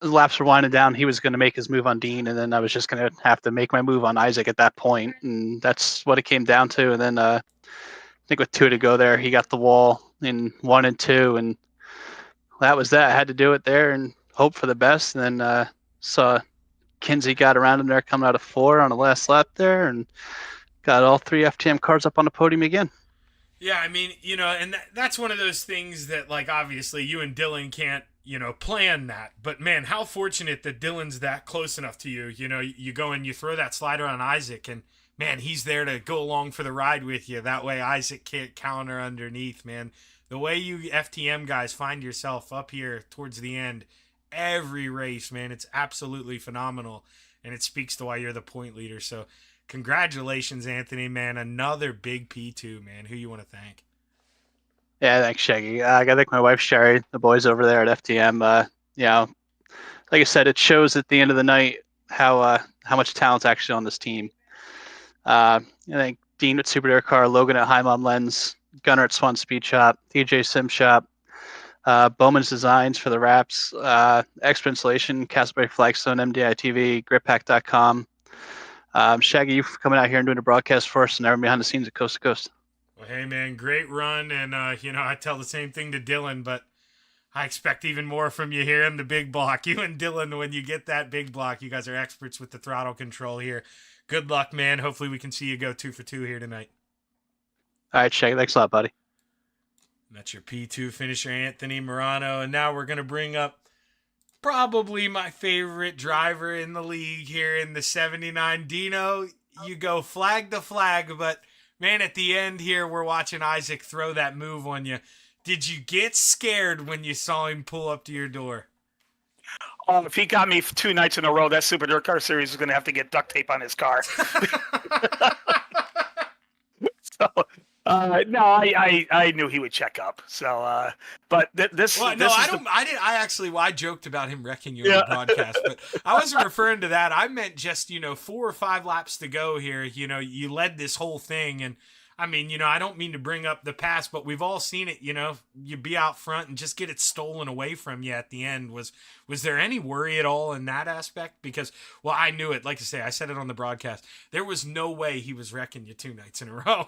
J: the laps were winding down, he was going to make his move on Dean, and then I was just going to have to make my move on Isaac at that point, and that's what it came down to. And then I think with 2 to go there, he got the wall in 1 and 2, and that was that. I had to do it there and hope for the best. And then saw Kinsey got around him there coming out of 4 on the last lap there, and got all 3 FTM cars up on the podium again.
H: Yeah, I mean, and that's one of those things that, like, obviously you and Dylan can't, plan that. But, man, how fortunate that Dylan's that close enough to you. You go and you throw that slider on Isaac, and, man, he's there to go along for the ride with you. That way Isaac can't counter underneath, man. The way you FTM guys find yourself up here towards the end every race, man, it's absolutely phenomenal. And it speaks to why you're the point leader. So congratulations, Anthony, man. Another big P2, man. Who you want to thank?
J: Yeah, thanks, Shaggy. I got to thank my wife, Sherry, the boys over there at FTM. Like I said, it shows at the end of the night how much talent's actually on this team. I think Dean at Super Dare Car, Logan at High Mom Lens, Gunnar at Swan Speed Shop, DJ Sim Shop, Bowman's Designs for the wraps, Expert Installation, Castleberry Flagstone, MDI TV, GripPack.com. Shaggy, you coming out here and doing a broadcast for us and everyone behind the scenes at Coast to Coast.
H: Well, hey, man, great run. And, I tell the same thing to Dylan, but I expect even more from you here in the big block. You and Dylan, when you get that big block, you guys are experts with the throttle control here. Good luck, man. Hopefully we can see you go 2 for 2 here tonight.
J: All right, Shaggy. Thanks a lot, buddy.
H: And that's your P2 finisher, Anthony Morano. And now we're going to bring up probably my favorite driver in the league here in the 79. Dino, you go flag to flag, but, man, at the end here, we're watching Isaac throw that move on you. Did you get scared when you saw him pull up to your door?
K: Oh, if he got me 2 nights in a row, that Super Dirt Car Series is going to have to get duct tape on his car. No, I knew he would check up. So, but this. Well, no,
H: I joked about him wrecking you on the broadcast, but I wasn't referring to that. I meant just 4 or 5 laps to go here. You led this whole thing, and I mean, you know, I don't mean to bring up the past, but we've all seen it, you know, you be out front and just get it stolen away from you at the end. Was there any worry at all in that aspect? Because, well, I knew it. Like I say, I said it on the broadcast. There was no way he was wrecking you 2 nights in a row.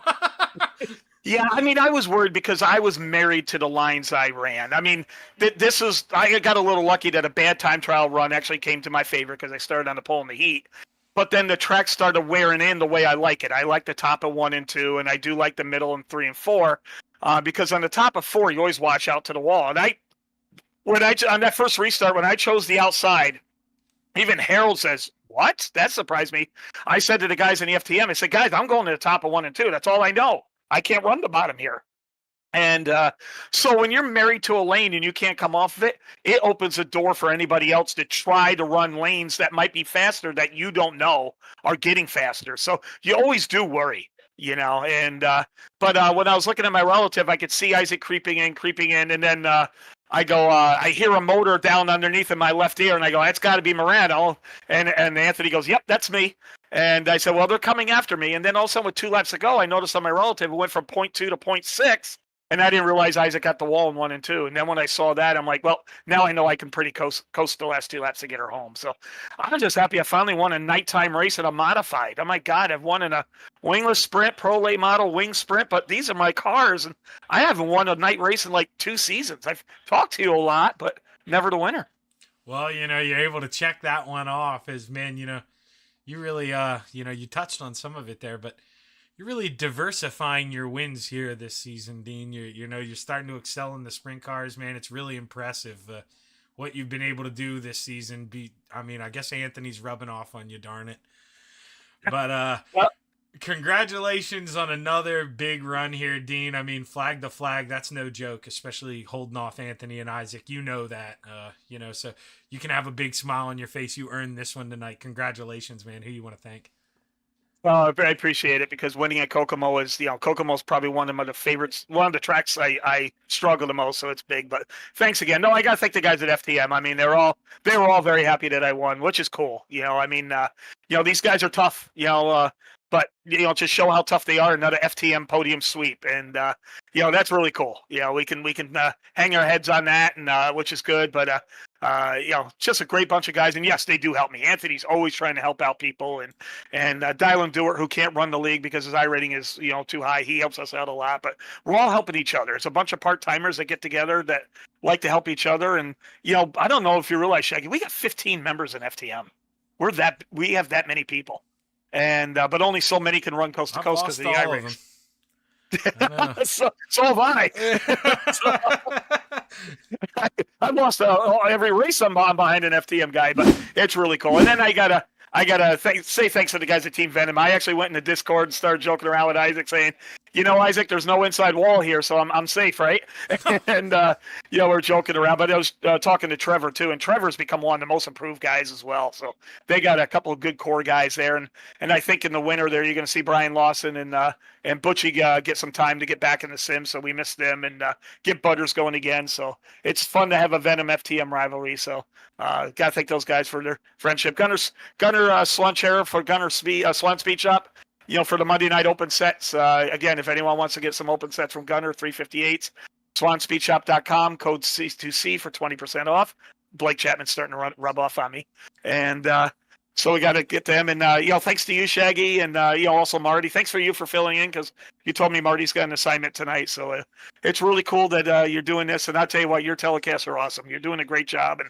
K: Yeah, I mean, I was worried because I was married to the lines I ran. I mean, I got a little lucky that a bad time trial run actually came to my favor because I started on the pole in the heat. But then the track started wearing in the way I like it. I like the top of 1 and 2, and I do like the middle and 3 and 4, because on the top of 4, you always watch out to the wall. And on that first restart, when I chose the outside, even Harold says, "What?" That surprised me. I said to the guys in the FTM, I said, "Guys, I'm going to the top of 1 and 2. That's all I know. I can't run the bottom here." And so when you're married to a lane and you can't come off of it, it opens a door for anybody else to try to run lanes that might be faster that you don't know are getting faster. So you always do worry, you know. And but when I was looking at my relative, I could see Isaac creeping in, and then I go, I hear a motor down underneath in my left ear, and I go, "That's got to be Morano." And Anthony goes, "Yep, that's me." And I said, "Well, they're coming after me." And then all of a sudden, with 2 laps to go, I noticed on my relative, it went from 0.2 to 0.6. And I didn't realize Isaac got the wall in 1 and 2. And then when I saw that, I'm like, well, now I know I can pretty coast the last 2 laps to get her home. So I'm just happy I finally won a nighttime race in a modified. Oh, my God, I've won in a wingless sprint, pro late model wing sprint, but these are my cars. And I haven't won a night race in like 2 seasons. I've talked to you a lot, but never the winner.
H: Well, you know, you're able to check that one off as, man, you know, you really, you know, you touched on some of it there, but you're really diversifying your wins here this season, Dean. You're starting to excel in the sprint cars, man. It's really impressive what you've been able to do this season. I mean, I guess Anthony's rubbing off on you, darn it. But congratulations on another big run here, Dean. I mean, flag to flag, that's no joke, especially holding off Anthony and Isaac. You know that, you know, so you can have a big smile on your face. You earned this one tonight. Congratulations, man. Who you want to thank?
K: Well, I appreciate it because winning at Kokomo is, you know, Kokomo is probably one of my favorites, one of the tracks I struggle the most, so it's big. But thanks again. No, I got to thank the guys at FTM. I mean, they were all very happy that I won, which is cool. You know, I mean, you know, these guys are tough, you know, but, you know, just show how tough they are, another FTM podium sweep. And, you know, that's really cool. You know, we can hang our heads on that, and which is good. But, you know, just a great bunch of guys. And yes, they do help me. Anthony's always trying to help out people. And Dylan Dewart, who can't run the league because his iRating is, you know, too high. He helps us out a lot. But we're all helping each other. It's a bunch of part-timers that get together that like to help each other. And, you know, I don't know if you realize, Shaggy, we got 15 members in FTM. We have that many people. And but only so many can run coast to coast because of the iRating. so have I. I lost every race I'm behind an FTM guy, but it's really cool. And then I gotta say thanks to the guys at Team Venom. I actually went in the Discord and started joking around with Isaac, saying, "You know, Isaac, there's no inside wall here, so I'm safe, right?" And you know, we're joking around. But I was talking to Trevor too, and Trevor's become one of the most improved guys as well. So they got a couple of good core guys there, and I think in the winter there you're going to see Brian Lawson and Butchie get some time to get back in the sim. So we missed them, and get Butters going again. So it's fun to have a Venom FTM rivalry. So got to thank those guys for their friendship. Gunner Sluncher for Gunner Swan Speed Shop. You know, for the Monday night open sets, again, if anyone wants to get some open sets from Gunner, 358s, swanspeedshop.com, code C2C for 20% off. Blake Chapman's starting to rub off on me. And so we got to get them. And, you know, thanks to you, Shaggy, and, you know, also Marty. Thanks for you for filling in because you told me Marty's got an assignment tonight. So it's really cool that you're doing this. And I'll tell you what, your telecasts are awesome. You're doing a great job.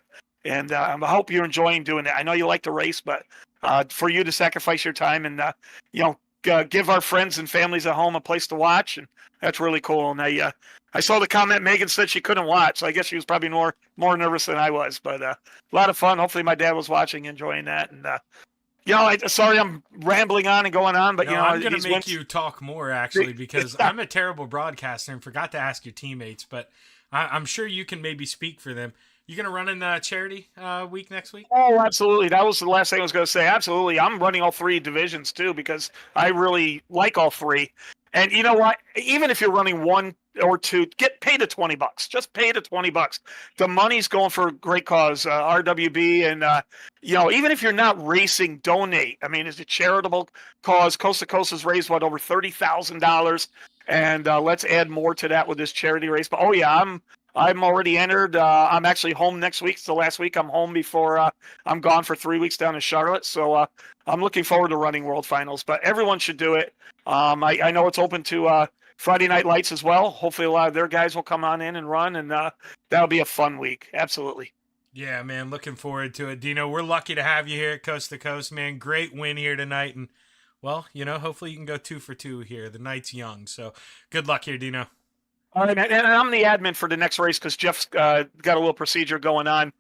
K: And I hope you're enjoying doing it. I know you like to race, but for you to sacrifice your time and, you know, give our friends and families at home a place to watch, and that's really cool. And I saw the comment Megan said she couldn't watch, so I guess she was probably more nervous than I was. But a lot of fun. Hopefully my dad was watching, enjoying that. And you know, sorry I'm rambling on and going on, but you know,
H: I'm going to make you talk more actually because I'm a terrible broadcaster and forgot to ask your teammates, but I'm sure you can maybe speak for them. You going to run in charity week next week?
K: Oh, absolutely. That was the last thing I was going to say. Absolutely. I'm running all 3 divisions too because I really like all 3. And you know what? Even if you're running 1 or 2, get paid the $20. Just pay the $20. The money's going for a great cause. RWB and even if you're not racing, donate. I mean, it's a charitable cause. Coast to Coast has raised over $30,000, and let's add more to that with this charity race. But I'm already entered. I'm actually home next week. It's the last week I'm home before I'm gone for 3 weeks down in Charlotte. So I'm looking forward to running World Finals. But everyone should do it. I know it's open to Friday Night Lights as well. Hopefully a lot of their guys will come on in and run, and that'll be a fun week. Absolutely.
H: Yeah, man, looking forward to it. Dino, we're lucky to have you here at Coast to Coast, man. Great win here tonight. And, well, hopefully you can go 2 for 2 here. The night's young. So good luck here, Dino.
K: All right, and I'm the admin for the next race because Jeff's got a little procedure going on.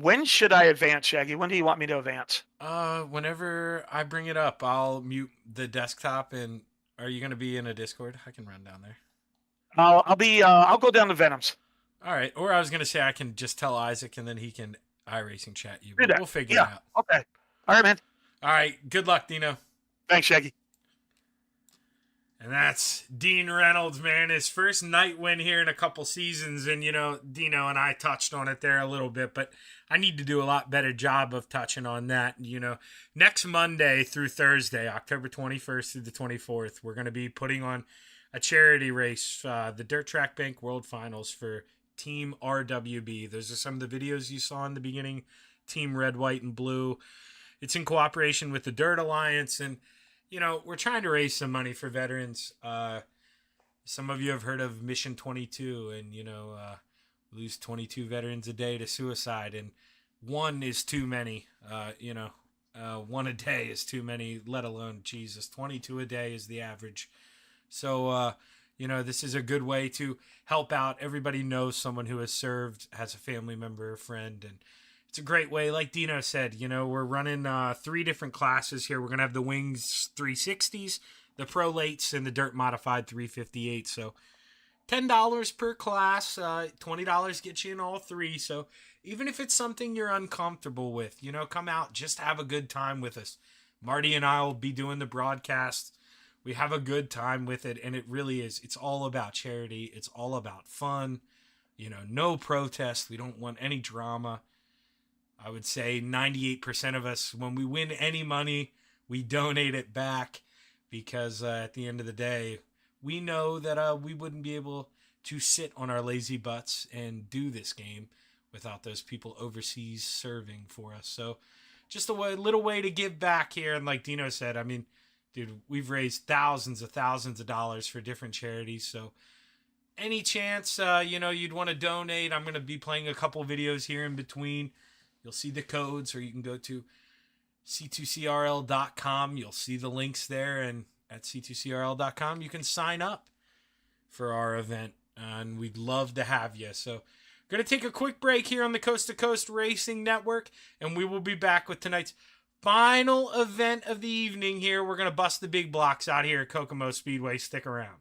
K: When should I advance, Shaggy? When do you want me to advance?
H: Whenever I bring it up, I'll mute the desktop. And are you going to be in a Discord? I can run down there.
K: I'll go down to Venoms.
H: All right. Or I was going to say I can just tell Isaac and then he can iRacing chat you.
K: Do that.
H: We'll figure it out.
K: Okay. All right, man.
H: All right. Good luck, Dino.
K: Thanks, Shaggy.
H: And that's Dean Reynolds, man. His first night win here in a couple seasons. And, Dino and I touched on it there a little bit, but I need to do a lot better job of touching on that. Next Monday through Thursday, October 21st through the 24th, we're going to be putting on a charity race, the Dirt Track Bank World Finals for Team RWB. Those are some of the videos you saw in the beginning, Team Red, White, and Blue. It's in cooperation with the Dirt Alliance, and we're trying to raise some money for veterans. Some of you have heard of Mission 22, and, lose 22 veterans a day to suicide, and one is too many. One a day is too many, let alone, 22 a day is the average. So, this is a good way to help out. Everybody knows someone who has served, has a family member, a friend, and it's a great way. Like Dino said, we're running 3 different classes here. We're going to have the Wings 360s, the Pro Lates, and the Dirt Modified 358. So $10 per class, $20 gets you in all 3. So even if it's something you're uncomfortable with, come out, just have a good time with us. Marty and I will be doing the broadcast. We have a good time with it, and it really is. It's all about charity. It's all about fun. No protest. We don't want any drama. I would say 98% of us, when we win any money, we donate it back because at the end of the day, we know that we wouldn't be able to sit on our lazy butts and do this game without those people overseas serving for us. So just a little way to give back here. And like Dino said, I mean, dude, we've raised thousands of dollars for different charities. So any chance, you'd want to donate, I'm going to be playing a couple videos here in between. You'll see the codes, or you can go to c2crl.com. You'll see the links there, and at c2crl.com, you can sign up for our event, and we'd love to have you. So going to take a quick break here on the Coast to Coast Racing Network, and we will be back with tonight's final event of the evening here. We're going to bust the big blocks out here at Kokomo Speedway. Stick around.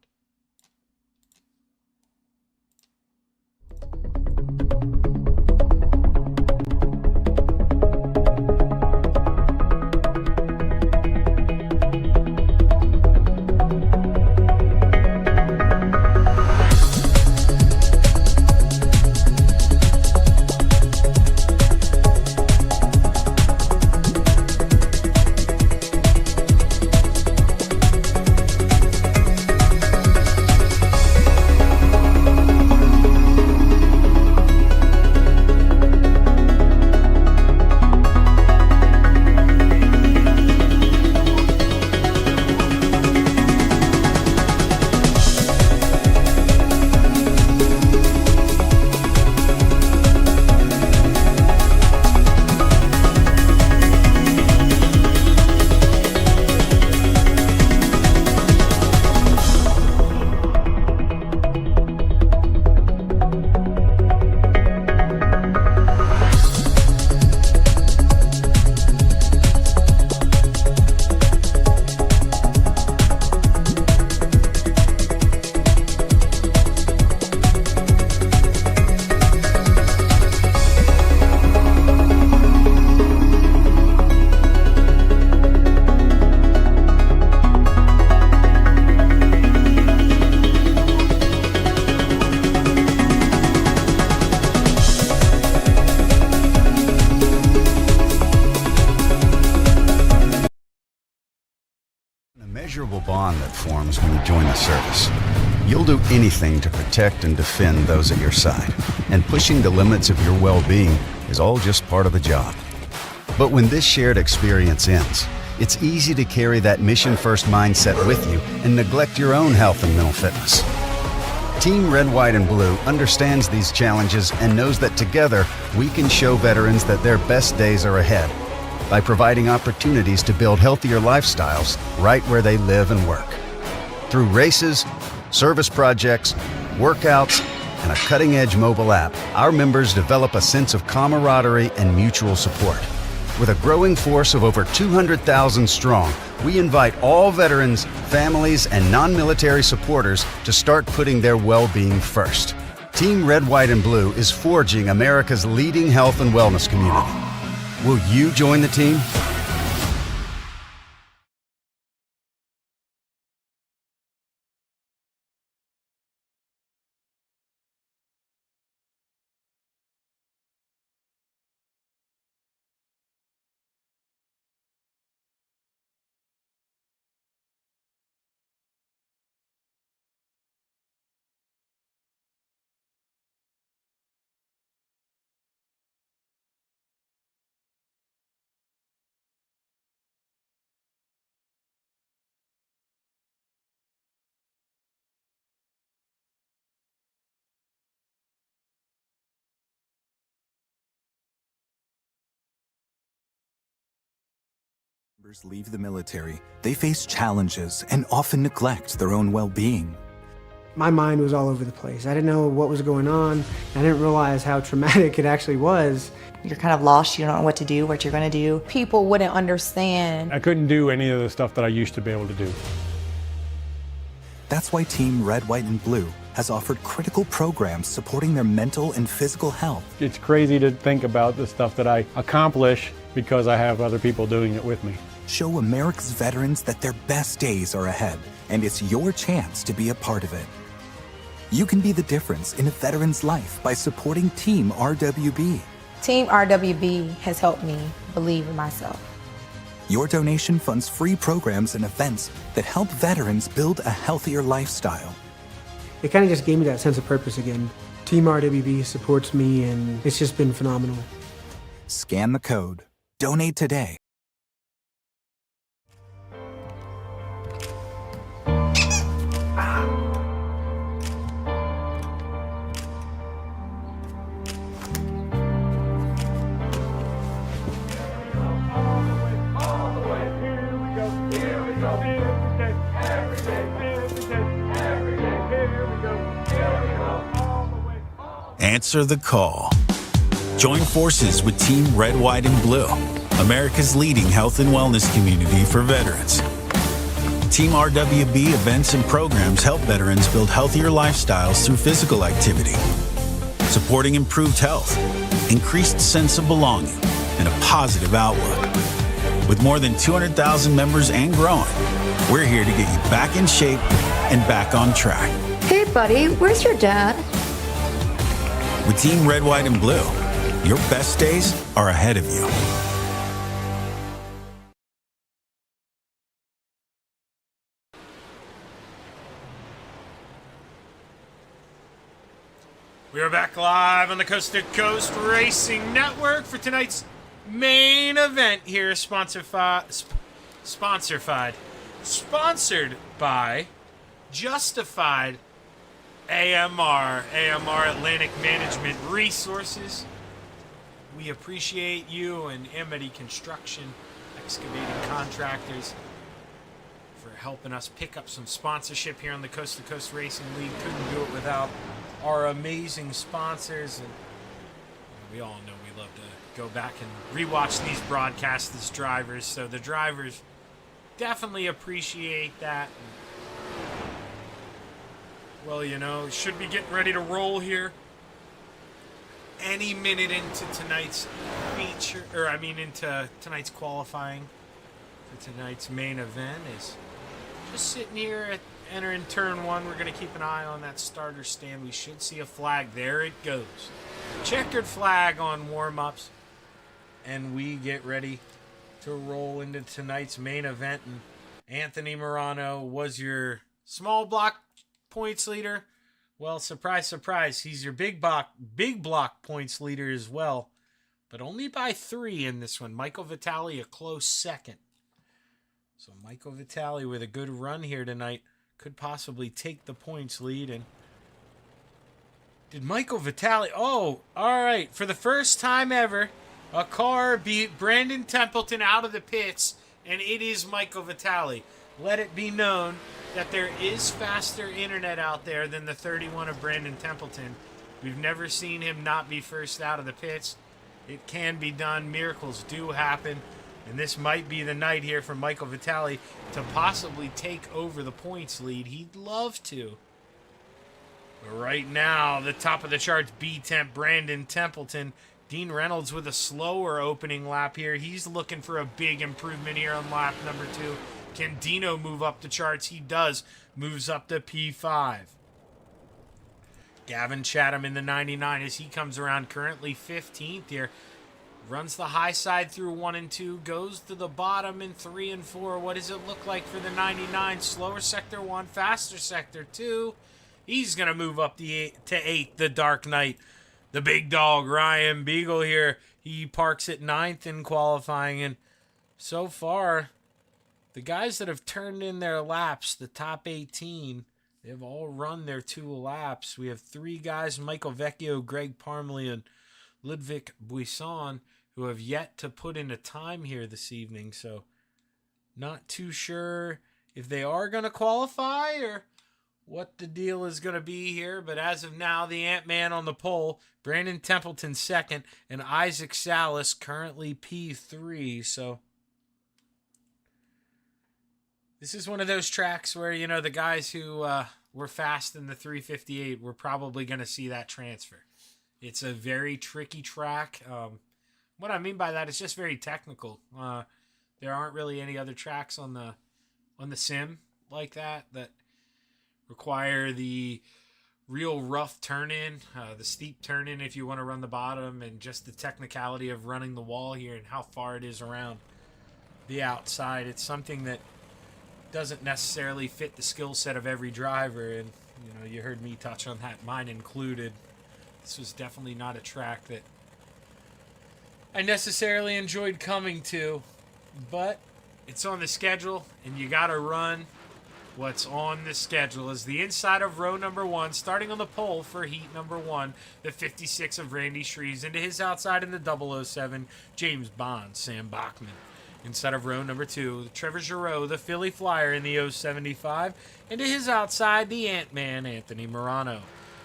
A: Immeasurable bond that forms when you join the service. You'll do anything to protect and defend those at your side, and pushing the limits of your well-being is all just part of the job. But when this shared experience ends, it's easy to carry that mission-first mindset with you and neglect your own health and mental fitness. Team Red, White, and Blue understands these challenges and knows that together we can show veterans that their best days are ahead by providing opportunities to build healthier lifestyles right where they live and work. Through races, service projects, workouts, and a cutting-edge mobile app, our members develop a sense of camaraderie and mutual support. With a growing force of over 200,000 strong, we invite all veterans, families, and non-military supporters to start putting their well-being first. Team Red, White, and Blue is forging America's leading health and wellness community. Will you join the team?
B: Members leave the military, they face challenges and often neglect their own well-being.
C: My mind was all over the place. I didn't know what was going on. I didn't realize how traumatic it actually was.
D: You're kind of lost. You don't know what to do, what you're going to do.
E: People wouldn't understand.
F: I couldn't do any of the stuff that I used to be able to do.
B: That's why Team Red, White, and Blue has offered critical programs supporting their mental and physical health.
F: It's crazy to think about the stuff that I accomplish because I have other people doing it with me.
B: Show America's veterans that their best days are ahead, and it's your chance to be a part of it. You can be the difference in a veteran's life by supporting Team RWB.
E: Team RWB has helped me believe in myself.
B: Your donation funds free programs and events that help veterans build a healthier lifestyle.
C: It kind of just gave me that sense of purpose again. Team RWB supports me, and it's just been phenomenal.
B: Scan the code. Donate today.
L: Answer the call. Join forces with Team Red, White, and Blue, America's leading health and wellness community for veterans. Team RWB events and programs help veterans build healthier lifestyles through physical activity, supporting improved health, increased sense of belonging, and a positive outlook. With more than 200,000 members and growing, we're here to get you back in shape and back on track.
M: Hey, buddy, where's your dad?
L: With Team Red, White, and Blue, your best days are ahead of you.
H: We are back live on the Coast to Coast Racing Network for tonight's main event here, sponsored by Justified AMR Atlantic Management Resources. We appreciate you and Amity Construction Excavating Contractors for helping us pick up some sponsorship here on the Coast to Coast Racing League. Couldn't do it without our amazing sponsors, and we all know we love to go back and rewatch these broadcasts as drivers, so the drivers definitely appreciate that. Well, you know, should be getting ready to roll here any minute into tonight's feature, into tonight's qualifying for tonight's main event. Is just sitting here at entering turn one. We're going to keep an eye on that starter stand. We should see a flag. There it goes. Checkered flag on warm-ups, and we get ready to roll into tonight's main event. And Anthony Morano was your small block points leader. Well, surprise, surprise, he's your big block points leader as well, but only by 3 in this one. Michael Vitale a close second. So Michael Vitale with a good run here tonight could possibly take the points lead. And did Michael Vitale... Oh, all right. For the first time ever, a car beat Brandon Templeton out of the pits, and it is Michael Vitale. Let it be known that there is faster internet out there than the 31 of Brandon Templeton. We've never seen him not be first out of the pits. It can be done. Miracles do happen. And this might be the night here for Michael Vitale to possibly take over the points lead. He'd love to. But right now, the top of the charts, B-Temp, Brandon Templeton. Dean Reynolds with a slower opening lap here. He's looking for a big improvement here on lap number 2. Can Dino move up the charts? He does. Moves up to P5. Gavin Chatham in the 99 as he comes around, currently 15th here. Runs the high side through 1 and 2, goes to the bottom in 3 and 4. What does it look like for the 99? Slower sector 1, faster sector 2. He's going to move up to 8, the Dark Knight. The big dog, Ryan Beagle here. He parks at 9th in qualifying. And so far, the guys that have turned in their laps, the top 18, they've all run their 2 laps. We have 3 guys, Michael Vecchio, Greg Parmley, and Ludwig Buisson, who have yet to put in a time here this evening. So not too sure if they are going to qualify or what the deal is going to be here. But as of now, the Ant-Man on the pole, Brandon Templeton second, and Isaac Salas currently P3. So this is one of those tracks where, you know, the guys who were fast in the 358, we're probably going to see that transfer. It's a very tricky track. What I mean by that is just very technical. There aren't really any other tracks on the sim like that require the real rough turn-in, the steep turn-in if you want to run the bottom, and just the technicality of running the wall here and how far it is around the outside. It's something that doesn't necessarily fit the skill set of every driver, and you know, you heard me touch on that, mine included. This was definitely not a track that I necessarily enjoyed coming to, but it's on the schedule, and you got to run what's on the schedule. Is the inside of row number 1, starting on the pole for heat number 1, the 56 of Randy Shreves, into his outside in the 007, James Bond, Sam Bachman. Inside of row number 2, Trevor Giroux, the Philly Flyer in the 075, into his outside, the Ant-Man, Anthony Morano.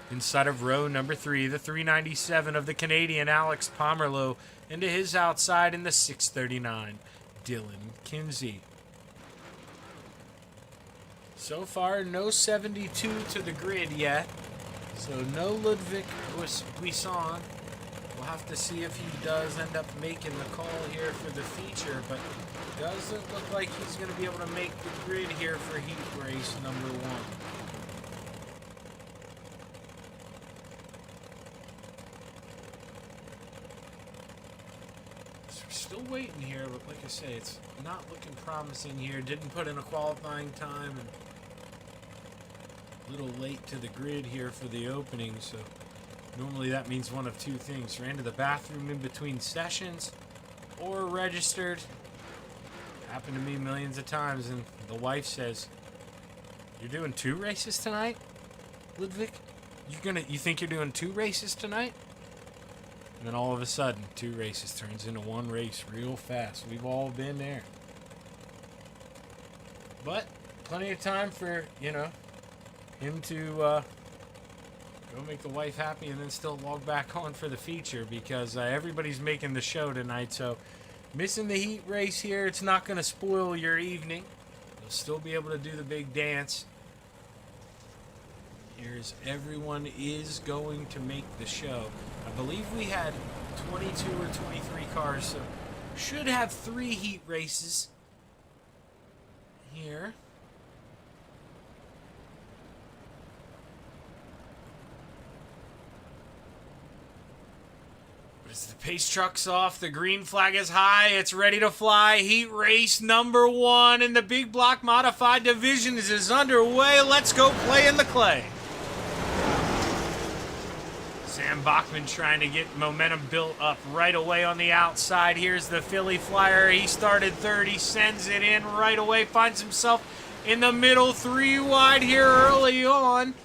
H: Inside of row number 3, the 397 of the Canadian Alex Pomerleau, into his outside in the 639, Dylan Kinsey. So far, no 72 to the grid yet, so no Ludwig Buisson. We'll have to see if he does end up making the call here for the feature, but doesn't look like he's going to be able to make the grid here for heat race number 1. Still waiting here, but like I say, it's not looking promising here. Didn't put in a qualifying time, and a little late to the grid here for the opening, so normally that means one of 2 things. Ran to the bathroom in between sessions or registered. Happened to me millions of times, and the wife says, "You're doing 2 races tonight, Ludwig? You think you're doing 2 races tonight?" And then all of a sudden, 2 races turns into 1 race real fast. We've all been there. But plenty of time for, you know, him to go make the wife happy and then still log back on for the feature, because everybody's making the show tonight. So missing the heat race here, it's not going to spoil your evening. You'll still be able to do the big dance. Here's everyone is going to make the show. I believe we had 22 or 23 cars, so should have 3 heat races here. But it's the Pace truck's off. The green flag is high. It's ready to fly. Heat race number 1 in the big block modified divisions is underway. Let's go play in the clay. Sam Bachman trying to get momentum built up right away on the outside. Here's the Philly Flyer. He started third. He sends it in right away. Finds himself in the middle, 3 wide here early on.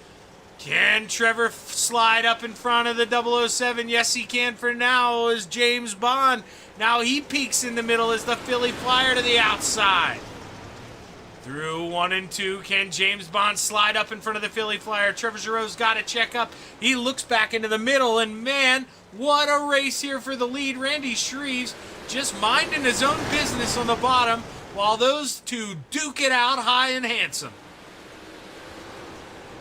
H: Can Trevor slide up in front of the 007? Yes, he can for now as James Bond. Now he peeks in the middle as the Philly Flyer to the outside. Through 1 and 2, can James Bond slide up in front of the Philly Flyer? Trevor Giroux's got to check up. He looks back into the middle, and man, what a race here for the lead. Randy Shreves just minding his own business on the bottom while those two duke it out high and handsome.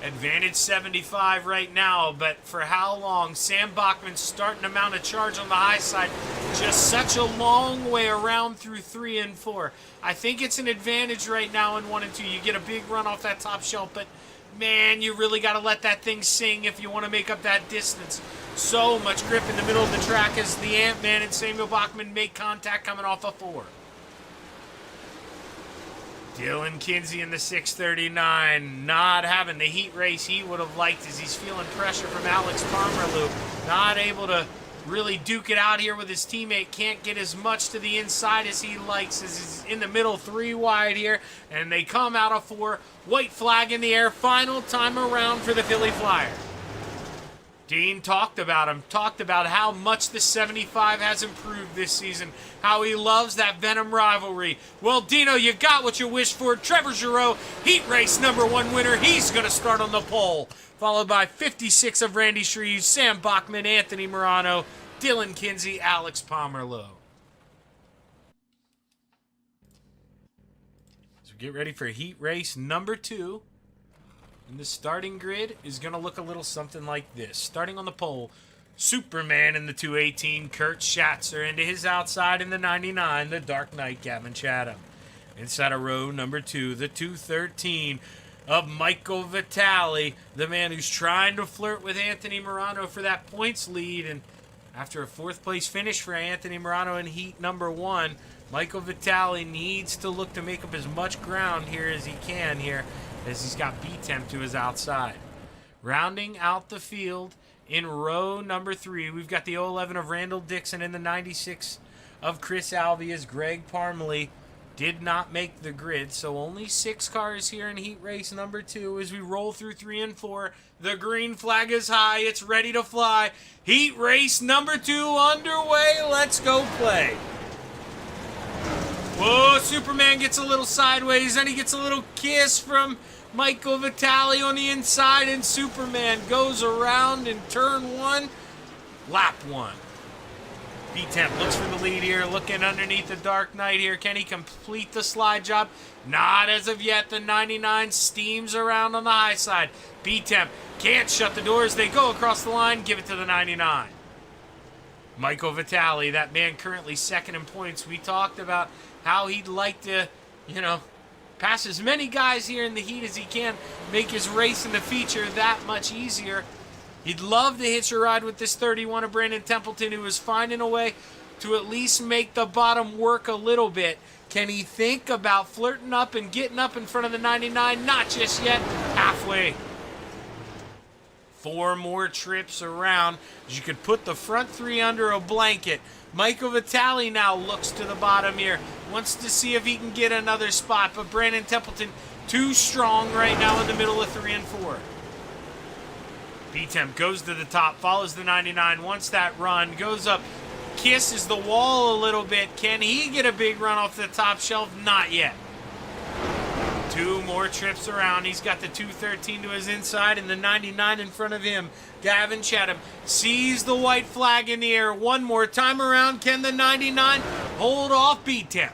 H: Advantage 75 right now, but for how long? Sam Bachman starting to mount a charge on the high side. Just such a long way around through 3 and 4. I think it's an advantage right now in 1 and 2. You get a big run off that top shelf, but man, you really got to let that thing sing if you want to make up that distance. So much grip in the middle of the track as the Ant-Man and Samuel Bachman make contact coming off a 4. Dylan Kinsey in the 639, not having the heat race he would have liked as he's feeling pressure from Alex Pomerleau. Not able to really duke it out here with his teammate. Can't get as much to the inside as he likes as he's in the middle, 3 wide here. And they come out of 4. White flag in the air. Final time around for the Philly Flyer. Dean talked about him, talked about how much the 75 has improved this season, how he loves that Venom rivalry. Well, Dino, you got what you wished for. Trevor Giroux, heat race number 1 winner. He's going to start on the pole, followed by 56 of Randy Shreves, Sam Bachman, Anthony Morano, Dylan Kinsey, Alex Pomerleau. So get ready for heat race number 2. And the starting grid is going to look a little something like this. Starting on the pole, Superman in the 218, Kurt Schatzer. Into his outside in the 99, the Dark Knight, Gavin Chatham. Inside of row number 2, the 213 of Michael Vitale, the man who's trying to flirt with Anthony Morano for that points lead. And after a 4th place finish for Anthony Morano in heat number 1, Michael Vitale needs to look to make up as much ground here as he can here, as he's got B-Temp to his outside. Rounding out the field in row number 3, we've got the 011 of Randall Dixon and the 96 of Chris Alvey as Greg Parmalee did not make the grid. So only 6 cars here in heat race number 2 as we roll through 3 and 4. The green flag is high. It's ready to fly. Heat race number 2 underway. Let's go play. Whoa, Superman gets a little sideways, then he gets a little kiss from Michael Vitale on the inside, and Superman goes around in turn 1, lap 1. B-Temp looks for the lead here, looking underneath the Dark Knight here. Can he complete the slide job? Not as of yet. The 99 steams around on the high side. B-Temp can't shut the doors. They go across the line, give it to the 99. Michael Vitale, that man currently 2nd in points. We talked about how he'd like to, pass as many guys here in the heat as he can, make his race in the feature that much easier. He'd love to hitch a ride with this 31 of Brandon Templeton, who is finding a way to at least make the bottom work a little bit. Can he think about flirting up and getting up in front of the 99? Not just yet. Halfway. 4 more trips around. You could put the front 3 under a blanket. Michael Vitale now looks to the bottom here. Wants to see if he can get another spot. But Brandon Templeton too strong right now in the middle of 3 and 4. B-Temp goes to the top, follows the 99, wants that run, goes up, kisses the wall a little bit. Can he get a big run off the top shelf? Not yet. 2 more trips around. He's got the 213 to his inside and the 99 in front of him. Gavin Chatham sees the white flag in the air. 1 more time around. Can the 99 hold off B-Temp?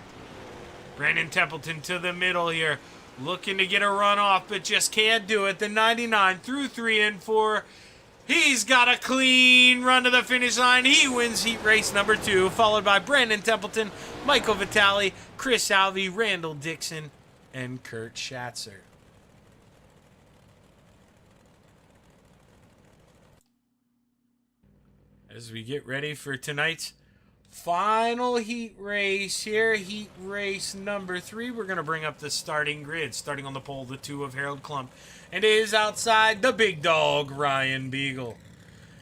H: Brandon Templeton to the middle here. Looking to get a run off, but just can't do it. The 99 through 3 and 4. He's got a clean run to the finish line. He wins heat race number 2, followed by Brandon Templeton, Michael Vitale, Chris Alvey, Randall Dixon, and Kurt Schatzer. as we get ready for tonight's final heat race here. Heat race number 3. We're going to bring up the starting grid. Starting on the pole, the 2 of Harold Klump. And it is outside the big dog, Ryan Beagle.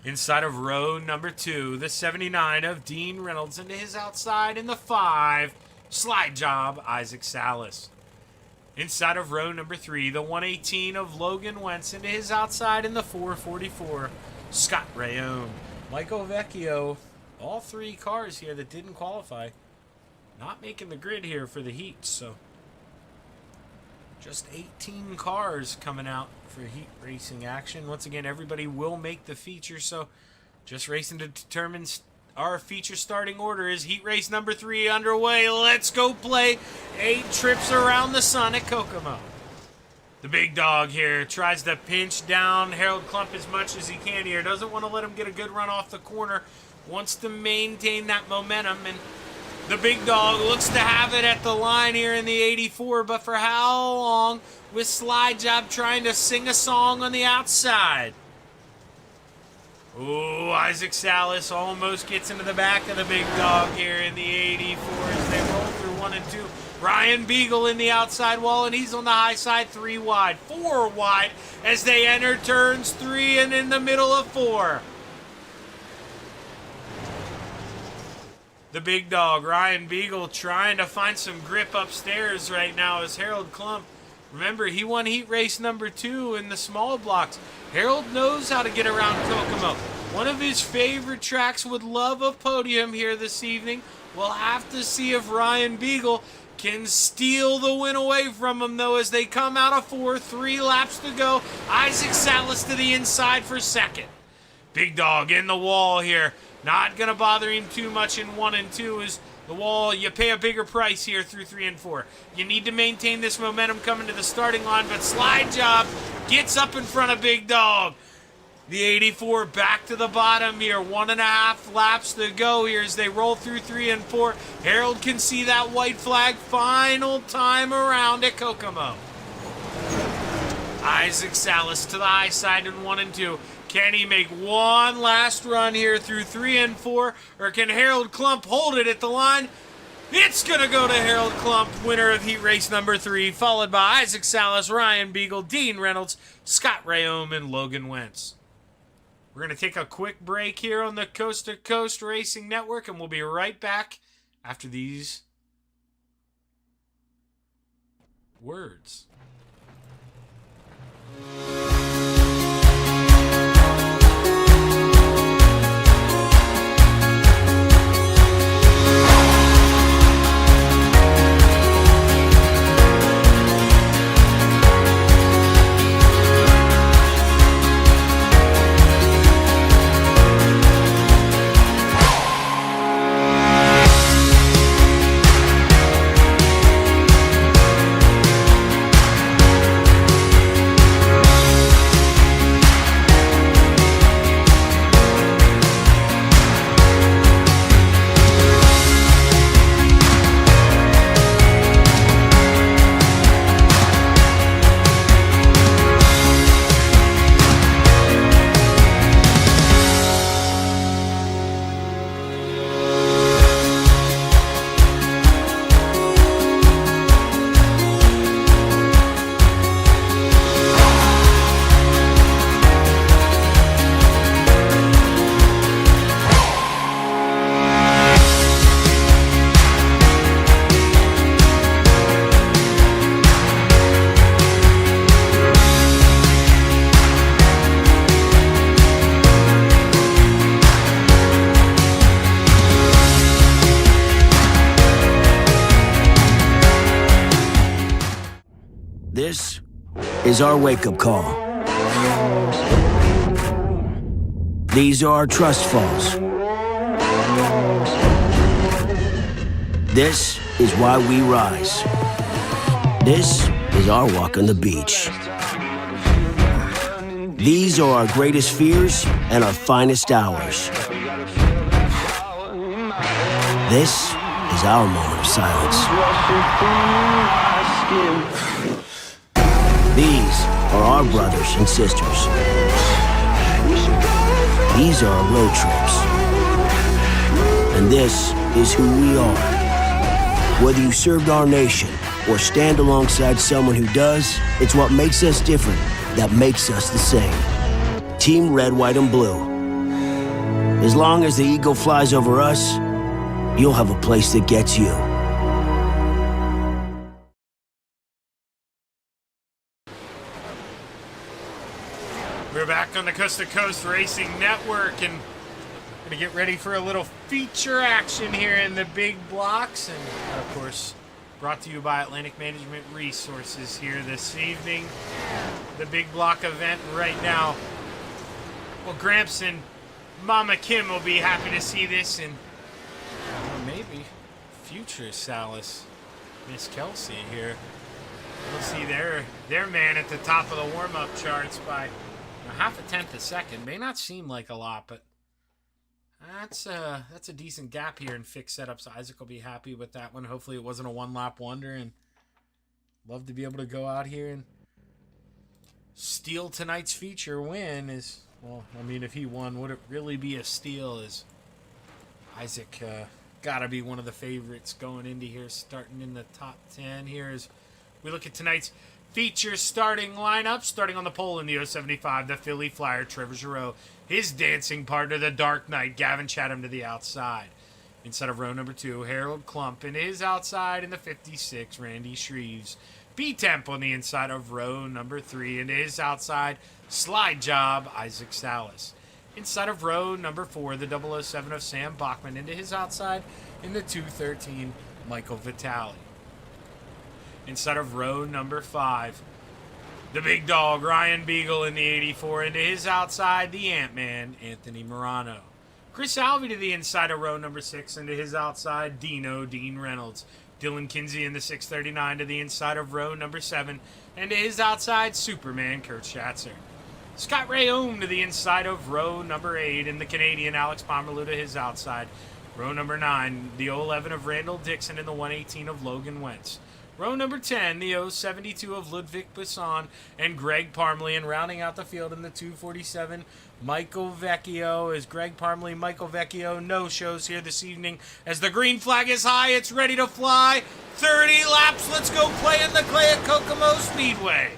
H: Inside of row number 2, the 79 of Dean Reynolds. Into his outside in the 5, Slide Job, Isaac Salas. Inside of row number 3, the 118 of Logan Wentz. Into his outside in the 444, Scott Rayome. Michael Vecchio, all 3 cars here that didn't qualify, not making the grid here for the heat. So just 18 cars coming out for heat racing action. Once again, everybody will make the feature, so just racing to determine our feature starting order is heat race number 3 underway. Let's go play 8 trips around the sun at Kokomo. The big dog here tries to pinch down Harold Klump as much as he can here. Doesn't want to let him get a good run off the corner. Wants to maintain that momentum, and the big dog looks to have it at the line here in the 84, but for how long with Slide Job trying to sing a song on the outside? Ooh, Isaac Salas almost gets into the back of the big dog here in the 84 as they roll through 1 and 2. Ryan Beagle in the outside wall, and he's on the high side, 3 wide. 4 wide as they enter turns 3 and in the middle of 4. The big dog, Ryan Beagle, trying to find some grip upstairs right now as Harold Klump. Remember, he won heat race number 2 in the small blocks. Harold knows how to get around Kokomo. One of his favorite tracks, would love a podium here this evening. We'll have to see if Ryan Beagle can steal the win away from him, though, as they come out of 4, 3 laps to go. Isaac Salas to the inside for second. Big dog in the wall here. Not going to bother him too much in 1 and 2 is the wall. You pay a bigger price here through 3 and 4. You need to maintain this momentum coming to the starting line, but Slide Job gets up in front of Big Dog. The 84 back to the bottom here. 1.5 laps to go here as they roll through 3 and 4. Harold can see that white flag. Final time around at Kokomo. Isaac Salas to the high side in 1 and 2. Can he make one last run here through 3 and 4, or can Harold Klump hold it at the line? It's going to go to Harold Klump, winner of heat race number 3, followed by Isaac Salas, Ryan Beagle, Dean Reynolds, Scott Rayome, and Logan Wentz. We're going to take a quick break here on the Coast to Coast Racing Network, and we'll be right back after these words.
N: This is our wake-up call. These are our trust falls. This is why we rise. This is our walk on the beach. These are our greatest fears and our finest hours. This is our moment of silence. These are our brothers and sisters. These are our road trips. And this is who we are. Whether you served our nation or stand alongside someone who does, it's what makes us different that makes us the same. Team Red, White, and Blue. As long as the eagle flies over us, you'll have a place that gets you.
H: We're back on the Coast to Coast Racing Network and going to get ready for a little feature action here in the big blocks. And, of course, brought to you by Atlantic Management Resources here this evening. The big block event right now. Well, Gramps and Mama Kim will be happy to see this. And maybe future Salas, Miss Kelsey here. We'll see their man at the top of the warm-up charts by half a tenth a second. May not seem like a lot, but that's a decent gap here in fixed setups. Isaac will be happy with that one. Hopefully it wasn't a one-lap wonder, and love to be able to go out here and steal tonight's feature win. Is, well, I mean, if he won, would it really be a steal? Is Isaac got to be one of the favorites going into here, starting in the top 10 here as we look at tonight's feature starting lineup. Starting on the pole in the 075, the Philly Flyer, Trevor Giroux. His dancing partner, the Dark Knight, Gavin Chatham, to the outside. Inside of row number 2, Harold Klump. And his outside in the 56, Randy Shreves. B-Temp on the inside of row number 3. And his outside, Slide Job, Isaac Salas. Inside of row number 4, the 007 of Sam Bachman. Into his outside in the 213, Michael Vitale. Inside of row number 5, the big dog, Ryan Beagle, in the 84. Into his outside, the Ant-Man, Anthony Morano. Chris Alvey to the inside of row number 6. Into his outside, Dean Reynolds. Dylan Kinsey in the 639 to the inside of row number 7. And to his outside, Superman, Kurt Schatzer. Scott Ray Ohm to the inside of row number 8. And the Canadian, Alex Pomerleau, to his outside. Row number 9, the 011 of Randall Dixon and the 118 of Logan Wentz. Row number 10, the 072 of Ludwig Besson and Greg Parmley. And rounding out the field in the 247, Michael Vecchio. As Greg Parmley, Michael Vecchio no-shows here this evening as the green flag is high. It's ready to fly. 30 laps. Let's go play in the clay at Kokomo Speedway.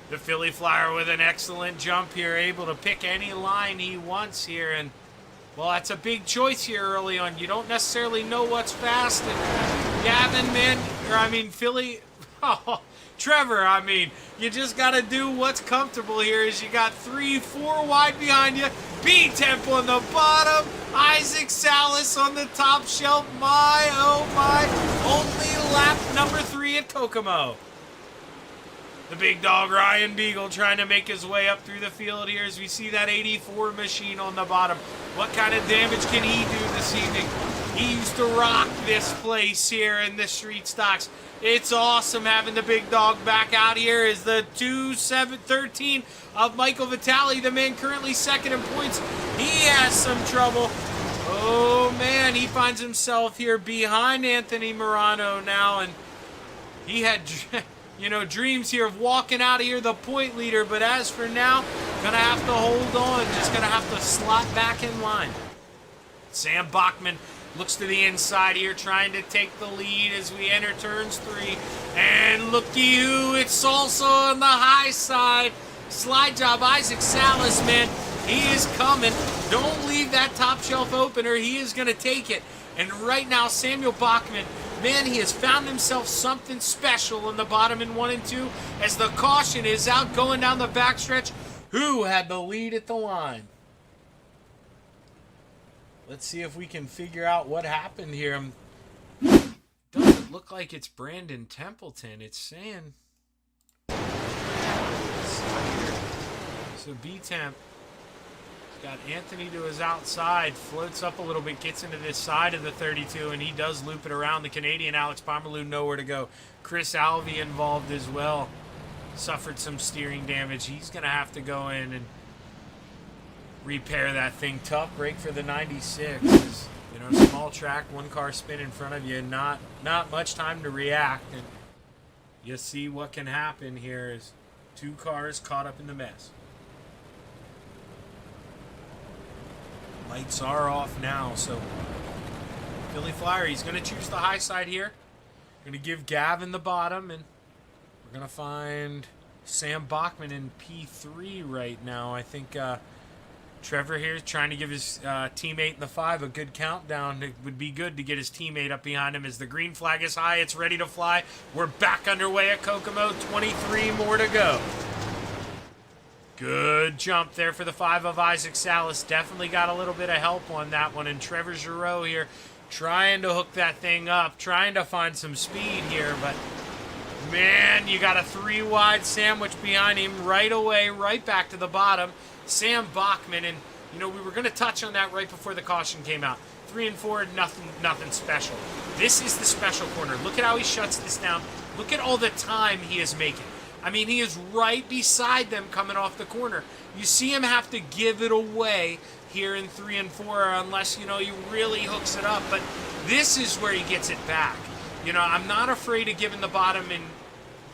H: The Philly Flyer with an excellent jump here, able to pick any line he wants here. And, well, that's a big choice here early on. You don't necessarily know what's fast. And Gavin, Philly, Trevor, you just got to do what's comfortable here as you got 3-4 wide behind you. B-Temp on the bottom. Isaac Salas on the top shelf. My, oh my, only lap number 3 at Kokomo. The big dog, Ryan Beagle, trying to make his way up through the field here as we see that 84 machine on the bottom. What kind of damage can he do this evening? He used to rock this place here in the street stocks. It's awesome having the big dog back out here as the 2-7-13 of Michael Vitale, the man currently second in points. He has some trouble. Oh, man, he finds himself here behind Anthony Morano now, and he had, dreams here of walking out of here the point leader, but as for now, gonna have to hold on, just gonna have to slot back in line. Sam Bachman looks to the inside here, trying to take the lead as we enter turns 3. And looky-oo, it's also on the high side. Slide Job, Isaac Salas, man, he is coming. Don't leave that top shelf opener. He is going to take it. And right now, Samuel Bachman, man, he has found himself something special in the bottom in 1 and 2 as the caution is out going down the backstretch. Who had the lead at the line? Let's see if we can figure out what happened here. Doesn't look like it's Brandon Templeton. It's saying. So B-Temp got Anthony to his outside, floats up a little bit, gets into this side of the 32, and he does loop it around. The Canadian Alex Pomerleau nowhere to go. Chris Alvey involved as well. Suffered some steering damage. He's going to have to go in and repair that thing. Tough break for the 96. Small track, 1 car spin in front of you, not much time to react, and you see what can happen here is 2 cars caught up in the mess. Lights are off now, so Philly Flyer, he's going to choose the high side here. Going to give Gavin the bottom, and we're going to find Sam Bachman in P3 right now. I think Trevor here is trying to give his teammate in the 5 a good countdown. It would be good to get his teammate up behind him as the green flag is high. It's ready to fly. We're back underway at Kokomo. 23 more to go. Good jump there for the 5 of Isaac Salas. Definitely got a little bit of help on that one. And Trevor Giroux here trying to hook that thing up, trying to find some speed here. But, man, you got a 3-wide sandwich behind him right away, right back to the bottom. Sam Bachman, and, you know, we were going to touch on that right before the caution came out. 3 and 4, nothing special. This is the special corner. Look at how he shuts this down. Look at all the time he is making. I mean, he is right beside them coming off the corner. You see him have to give it away here in 3 and 4 unless, you know, he really hooks it up. But this is where he gets it back. You know, I'm not afraid of giving the bottom in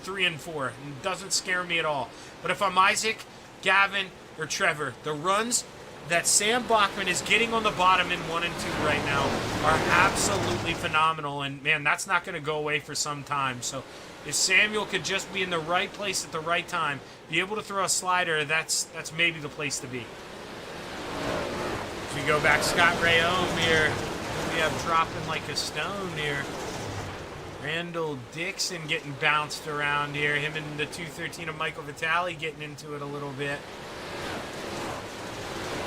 H: 3 and 4. It doesn't scare me at all. But if I'm Isaac, Gavin, or Trevor, the runs that Sam Bachman is getting on the bottom in 1 and 2 right now are absolutely phenomenal. And, man, that's not going to go away for some time. So if Samuel could just be in the right place at the right time, be able to throw a slider, that's maybe the place to be. As we go back, Scott Rayome here. We have dropping like a stone here. Randall Dixon getting bounced around here. Him and the 213 of Michael Vitale getting into it a little bit.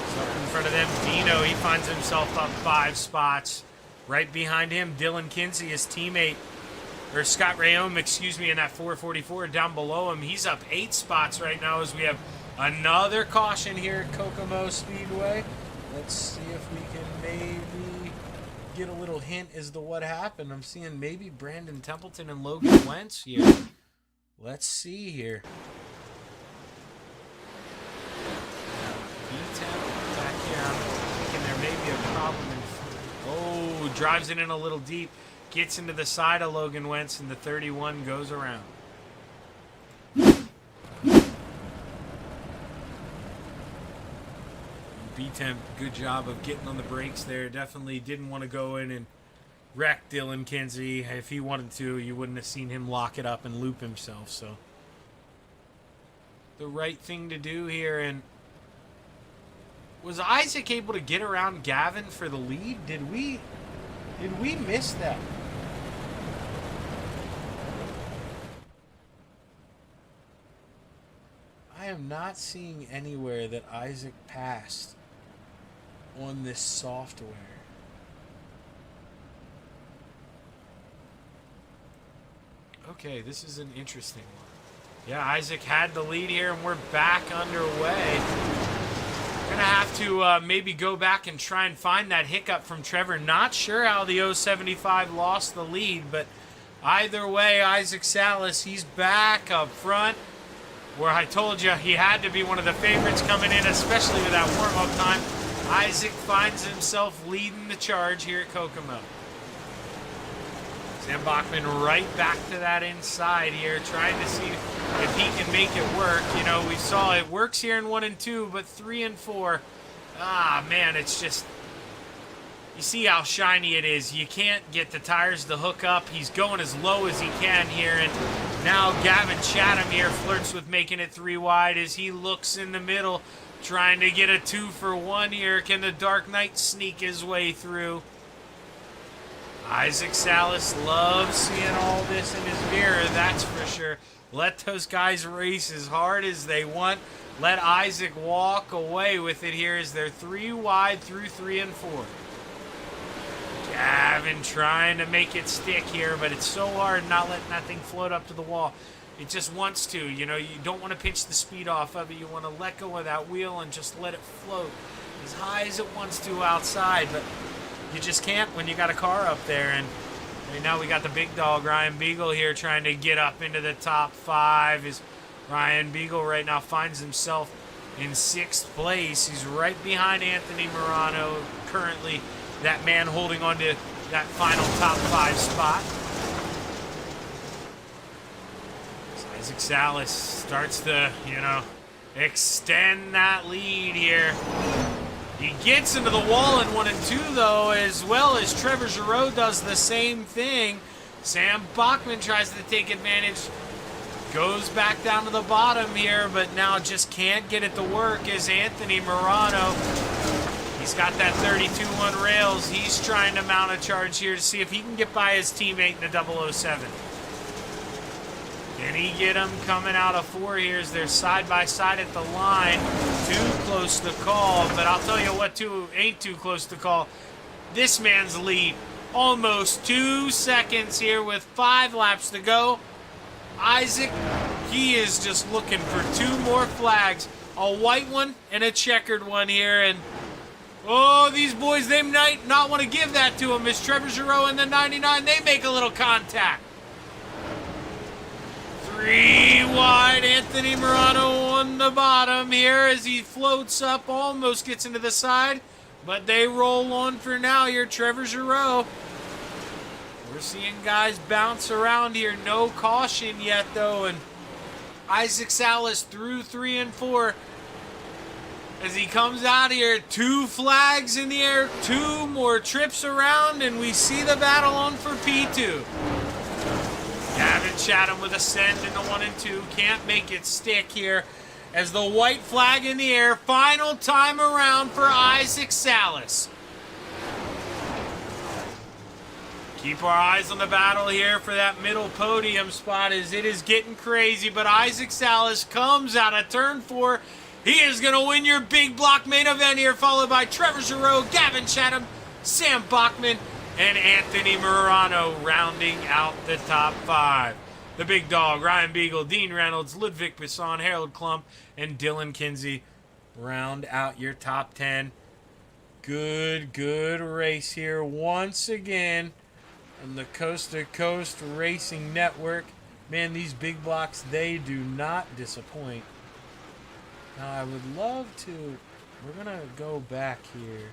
H: So up in front of them, Dino, he finds himself up 5 spots. Right behind him, Dylan Kinsey, his teammate, or Scott Rayome, excuse me, in that 444 down below him. He's up 8 spots right now as we have another caution here at Kokomo Speedway. Let's see if we can maybe get a little hint as to what happened. I'm seeing maybe Brandon Templeton and Logan Wentz here. Let's see here. B-Temp back here. I'm thinking there may be a problem. Oh, drives it in a little deep. Gets into the side of Logan Wentz, and the 31 goes around. B-Temp, good job of getting on the brakes there. Definitely didn't want to go in and wreck Dylan Kinsey. If he wanted to, you wouldn't have seen him lock it up and loop himself. So the right thing to do here. And was Isaac able to get around Gavin for the lead? Did we miss that? I am not seeing anywhere that Isaac passed on this software. Okay, this is an interesting one. Yeah, Isaac had the lead here, and we're back underway. Gonna have to maybe go back and try and find that hiccup from Trevor. Not sure how the 075 lost the lead, but either way, Isaac Salas, he's back up front, where I told you he had to be one of the favorites coming in, especially with that warm-up time. Isaac finds himself leading the charge here at Kokomo. Sam Bachman right back to that inside here, trying to see if he can make it work. You know, we saw it works here in 1 and 2, but 3 and 4, man, it's just, you see how shiny it is. You can't get the tires to hook up. He's going as low as he can here, and now Gavin Chatham here flirts with making it 3 wide as he looks in the middle, trying to get a 2 for 1 here. Can the Dark Knight sneak his way through? Isaac Salas loves seeing all this in his mirror, that's for sure. Let those guys race as hard as they want. Let Isaac walk away with it here as they're 3 wide through 3 and 4. Gavin trying to make it stick here, but it's so hard not letting that thing float up to the wall. It just wants to. You know, you don't want to pinch the speed off of it. You want to let go of that wheel and just let it float as high as it wants to outside, but you just can't when you got a car up there. And right now we got the big dog, Ryan Beagle, here trying to get up into the top 5. Is Ryan Beagle right now finds himself in 6th place. He's right behind Anthony Morano, currently that man holding on to that final top 5 spot. So Isaac Salas starts to, you know, extend that lead here. He gets into the wall in 1 and 2, though, as well as Trevor Giroux does the same thing. Sam Bachman tries to take advantage. Goes back down to the bottom here, but now just can't get it to work as Anthony Morano. He's got that 32-1 rails. He's trying to mount a charge here to see if he can get by his teammate in the 007. Can he get him coming out of 4 here as they're side by side at the line? Too close to call, but I'll tell you what ain't too close to call. This man's lead, almost 2 seconds here with 5 laps to go. Isaac, he is just looking for 2 more flags. A white one and a checkered one here, and oh, these boys, they might not want to give that to him. As Trevor Giroux and the 99, they make a little contact. 3 wide, Anthony Morano on the bottom here as he floats up, almost gets into the side, but they roll on for now here. Trevor Giroux. We're seeing guys bounce around here. No caution yet, though, and Isaac Salas through 3 and 4. As he comes out here, 2 flags in the air, 2 more trips around, and we see the battle on for P2. Gavin Chatham with a send into 1 and 2. Can't make it stick here as the white flag in the air. Final time around for Isaac Salas. Keep our eyes on the battle here for that middle podium spot as it is getting crazy, but Isaac Salas comes out of turn 4. He is going to win your big block main event here, followed by Trevor Giroux, Gavin Chatham, Sam Bachman, and Anthony Morano rounding out the top 5. The big dog, Ryan Beagle, Dean Reynolds, Ludwig Bisson, Harold Klump, and Dylan Kinsey round out your top 10. Good race here once again on the Coast to Coast Racing Network. Man, these big blocks, they do not disappoint. Now, I would love to... We're going to go back here.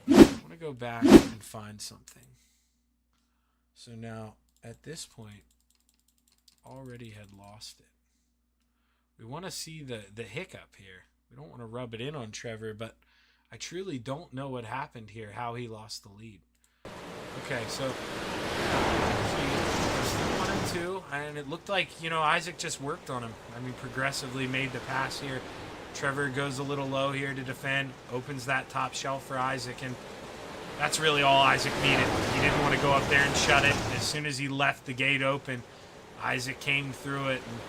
H: I want to go back and find something. So now, at this point, already had lost it. We want to see the hiccup here. We don't want to rub it in on Trevor, but I truly don't know what happened here, how he lost the lead. Okay, so 1 and 2, and it looked like, Isaac just worked on him. I mean, progressively made the pass here. Trevor goes a little low here to defend, opens that top shelf for Isaac, and that's really all Isaac needed. He didn't want to go up there and shut it. As soon as he left the gate open, Isaac came through it. And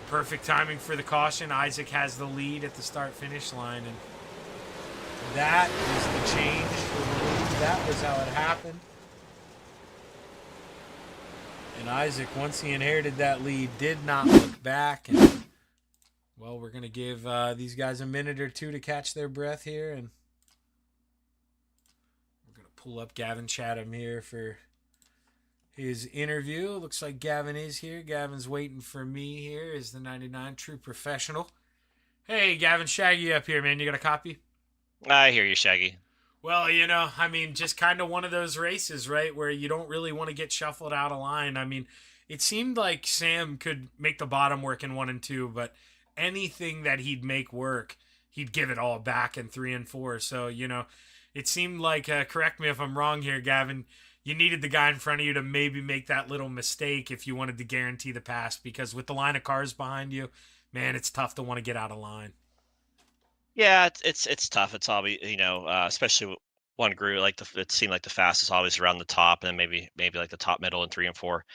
H: perfect timing for the caution. Isaac has the lead at the start-finish line, and that is the change for the lead. That was how it happened. And Isaac, once he inherited that lead, did not look back. And well, we're going to give these guys a minute or 2 to catch their breath here, and we're going to pull up Gavin Chatham here for his interview. Looks like Gavin is here. Gavin's waiting for me here as the 99 true professional. Hey, Gavin, Shaggy up here, man. You got a copy?
O: I hear you, Shaggy.
H: Well, I mean, just kind of one of those races, right, where you don't really want to get shuffled out of line. I mean, it seemed like Sam could make the bottom work in 1 and 2, but anything that he'd make work, he'd give it all back in 3 and 4. So, it seemed like, correct me if I'm wrong here, Gavin, you needed the guy in front of you to maybe make that little mistake if you wanted to guarantee the pass, because with the line of cars behind you, man, it's tough to want to get out of line.
O: Yeah, it's tough. It's always, especially one group, it seemed like the fastest always around the top, and maybe like the top, middle, and 3 and 4.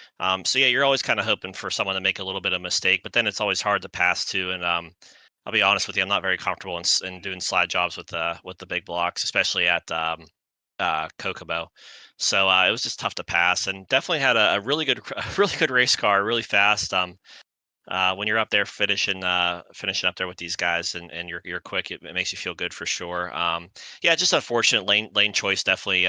O: So yeah, you're always kind of hoping for someone to make a little bit of a mistake, but then it's always hard to pass too. And I'll be honest with you, I'm not very comfortable in doing slide jobs with the big blocks, especially at Kokomo. So it was just tough to pass, and definitely had a really good race car, really fast. When you're up there finishing up there with these guys and you're quick, it makes you feel good for sure. Yeah, just unfortunate lane choice definitely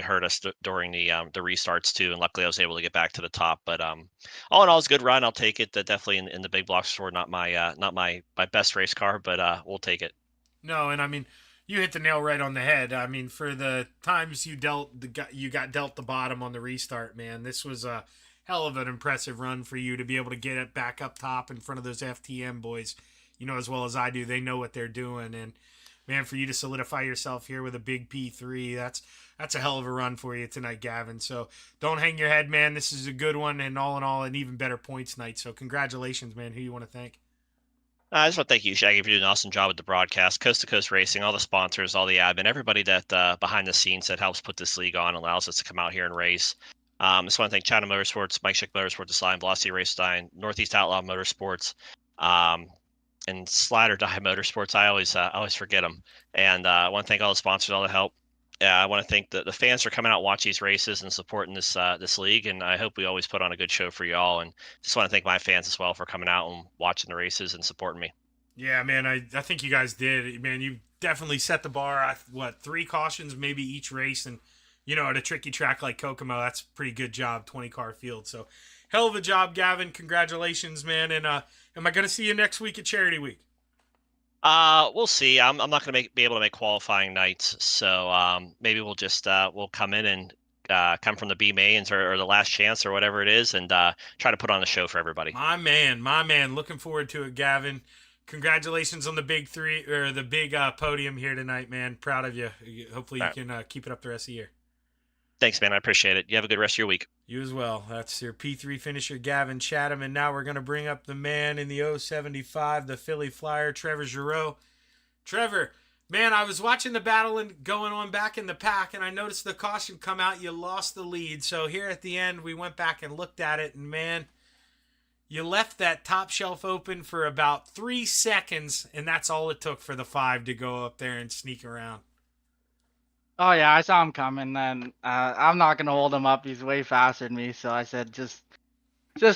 O: hurt us during the restarts too, and luckily I was able to get back to the top. But all in all, it's a good run. I'll take it. Definitely in the big blocks for not my best race car, but we'll take it.
H: No, and I mean, you hit the nail right on the head. I mean, for the times you got dealt the bottom on the restart, man, this was a hell of an impressive run for you to be able to get it back up top in front of those FTM boys. you know as well as I do, they know what they're doing. And man, for you to solidify yourself here with a big P3, that's a hell of a run for you tonight, Gavin. So don't hang your head, man. This is a good one, and all in all, an even better points night. So congratulations, man. Who you want to thank?
O: I just want to thank you, Shaggy, for doing an awesome job with the broadcast, Coast to Coast Racing, all the sponsors, all the admin, everybody that behind the scenes that helps put this league on, allows us to come out here and race. Just want to thank China Motorsports, Mike Schick Motorsports Design, Velocity Race Design, Northeast Outlaw Motorsports, and Slider Die Motorsports. I always forget them. And I want to thank all the sponsors, all the help. I want to thank the fans for coming out and watch these races and supporting this league. And I hope we always put on a good show for y'all. And just want to thank my fans as well for coming out and watching the races and supporting me.
H: Yeah, man, I think you guys did. Man, you definitely set the bar. 3 cautions maybe each race. And, you know, at a tricky track like Kokomo, that's a pretty good job, 20-car field. So, hell of a job, Gavin. Congratulations, man. And am I going to see you next week at Charity Week?
O: We'll see. I'm not going to be able to make qualifying nights, so maybe we'll just we'll come in and come from the B mains or the last chance or whatever it is, and try to put on a show for everybody.
H: My man. Looking forward to it, Gavin. Congratulations on the big podium here tonight, man. Proud of you. Hopefully you can keep it up the rest of the year.
O: Thanks, man. I appreciate it. You have a good rest of your week.
H: You as well. That's your P3 finisher, Gavin Chatham. And now we're going to bring up the man in the 075, the Philly Flyer, Trevor Giroux. Trevor, man, I was watching the battle and going on back in the pack, and I noticed the caution come out. You lost the lead. So here at the end, we went back and looked at it, and man, you left that top shelf open for about 3 seconds, and that's all it took for the 5 to go up there and sneak around.
P: Oh yeah, I saw him coming, and I'm not gonna hold him up. He's way faster than me, so I said just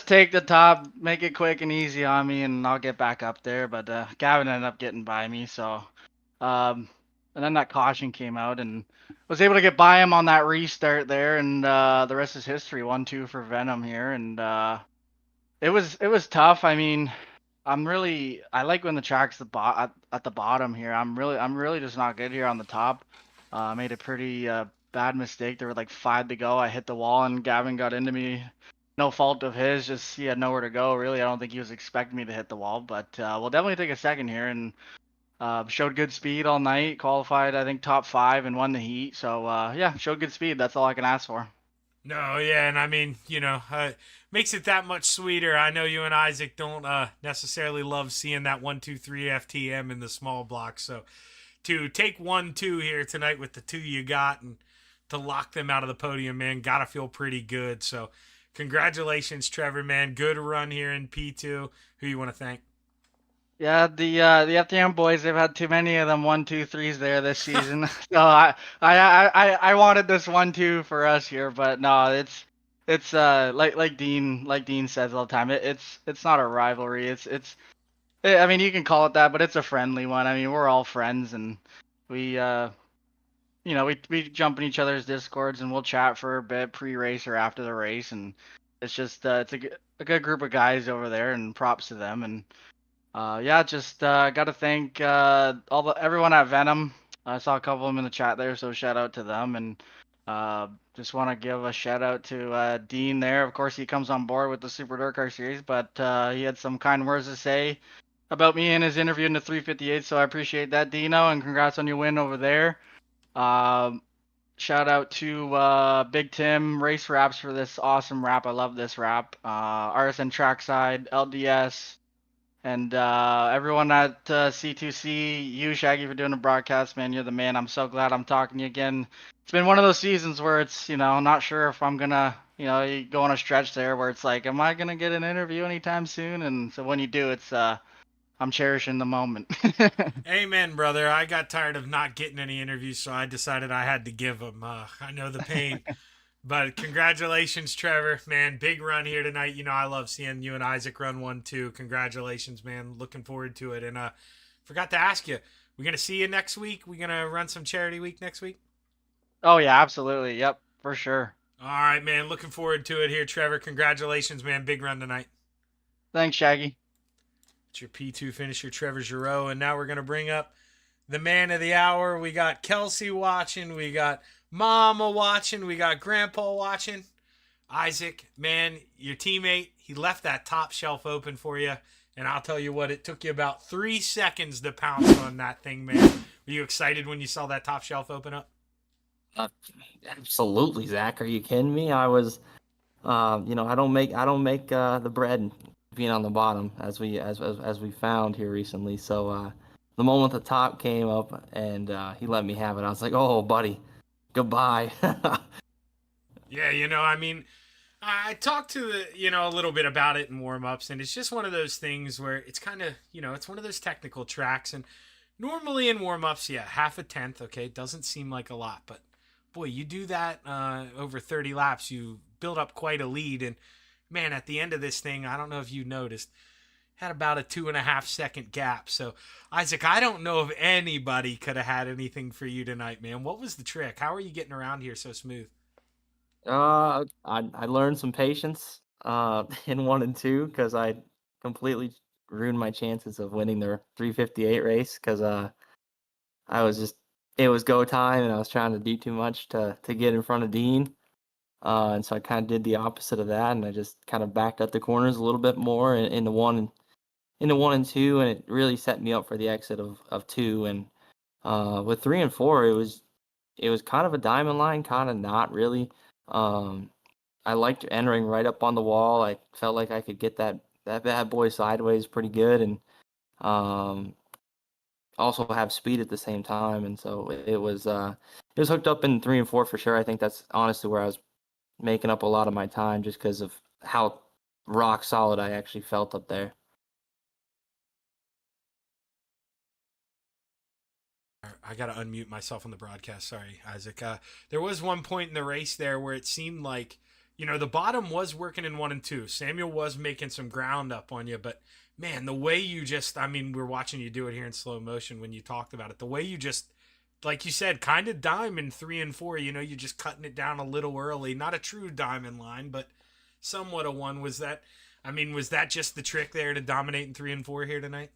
P: take the top, make it quick and easy on me, and I'll get back up there. But Gavin ended up getting by me, so and then that caution came out, and was able to get by him on that restart there, and the rest is history. 1-2 for Venom here, and it was tough. I mean, I like when the track's at the bottom here. I'm really just not good here on the top. Made a pretty bad mistake. There were like 5 to go. I hit the wall and Gavin got into me. No fault of his, just he had nowhere to go. Really, I don't think he was expecting me to hit the wall, but we'll definitely take a second here, and showed good speed all night. Qualified, I think, top 5 and won the heat. So yeah, showed good speed. That's all I can ask for.
H: No, yeah, and I mean, you know, makes it that much sweeter. I know you and Isaac don't necessarily love seeing that 1-2-3 FTM in the small block, so to take 1-2 here tonight with the 2 you got and to lock them out of the podium, man, gotta feel pretty good. So congratulations, Trevor, man. Good run here in P2. Who you want to thank?
P: Yeah, the FTM boys, they've had too many of them 1-2-3s there this season. So I wanted this 1-2 for us here, but no, it's like Dean says all the time. It's not a rivalry. I mean, you can call it that, but it's a friendly one. I mean, we're all friends, and we we jump in each other's discords and we'll chat for a bit pre-race or after the race, and it's just it's a good group of guys over there, and props to them. And got to thank everyone at Venom. I saw a couple of them in the chat there, so shout out to them. And just want to give a shout out to Dean there. Of course, he comes on board with the Super Dirt Car Series, but he had some kind words to say about me in his interview in the 358, so I appreciate that, Dino, and congrats on your win over there. Shout out to Big Tim Race Wraps for this awesome wrap. I love this wrap. RSN Trackside, LDS, and everyone at C2C, you, Shaggy, for doing the broadcast, man. You're the man. I'm so glad I'm talking to you again. It's been one of those seasons where it's, not sure if I'm gonna, you go on a stretch there where it's like, am I gonna get an interview anytime soon? And so when you do, it's I'm cherishing the moment.
H: Amen, brother. I got tired of not getting any interviews, so I decided I had to give them. I know the pain. But congratulations, Trevor. Man, big run here tonight. I love seeing you and Isaac run 1-2. Congratulations, man. Looking forward to it. And forgot to ask you, we going to see you next week? We going to run some charity week next week?
P: Oh, yeah, absolutely. Yep, for sure.
H: All right, man. Looking forward to it here, Trevor. Congratulations, man. Big run tonight.
P: Thanks, Shaggy.
H: It's your P2 finisher, Trevor Giroux. And now we're going to bring up the man of the hour. We got Kelsey watching. We got Mama watching. We got Grandpa watching. Isaac, man, your teammate, he left that top shelf open for you. And I'll tell you what, it took you about 3 seconds to pounce on that thing, man. Were you excited when you saw that top shelf open up?
Q: Absolutely, Zach. Are you kidding me? I was, I don't make the bread being on the bottom as we found here recently. So the moment the top came up and he let me have it, I was like, oh, buddy, goodbye.
H: Yeah, I mean, I talked to a little bit about it in warm-ups, and it's just one of those things where it's kind of, it's one of those technical tracks, and normally in warm-ups, yeah, half a tenth, okay, doesn't seem like a lot, but boy, you do that over 30 laps, you build up quite a lead, and man, at the end of this thing, I don't know if you noticed, had about a 2.5 second gap. So, Isaac, I don't know if anybody could have had anything for you tonight, man. What was the trick? How are you getting around here so smooth?
Q: I learned some patience in 1 and 2 because I completely ruined my chances of winning the 358 race because it was go time and I was trying to do too much to get in front of Dean. And so I kind of did the opposite of that, and I just kind of backed up the corners a little bit more in the 1 and 2, and it really set me up for the exit of 2. And with 3 and 4, it was kind of a diamond line, kind of not really. I liked entering right up on the wall. I felt like I could get that bad boy sideways pretty good, and also have speed at the same time. And so it was hooked up in 3 and 4 for sure. I think that's honestly where I was making up a lot of my time just because of how rock solid I actually felt up there.
H: I got to unmute myself on the broadcast. Sorry, Isaac. There was one point in the race there where it seemed like, the bottom was working in 1 and 2. Samuel was making some ground up on you, but man, the way you just, we're watching you do it here in slow motion when you talked about it. The way you just, like you said, kind of diamond 3 and 4, you're just cutting it down a little early. Not a true diamond line, but somewhat a one. Was that just the trick there to dominate in 3 and 4 here tonight?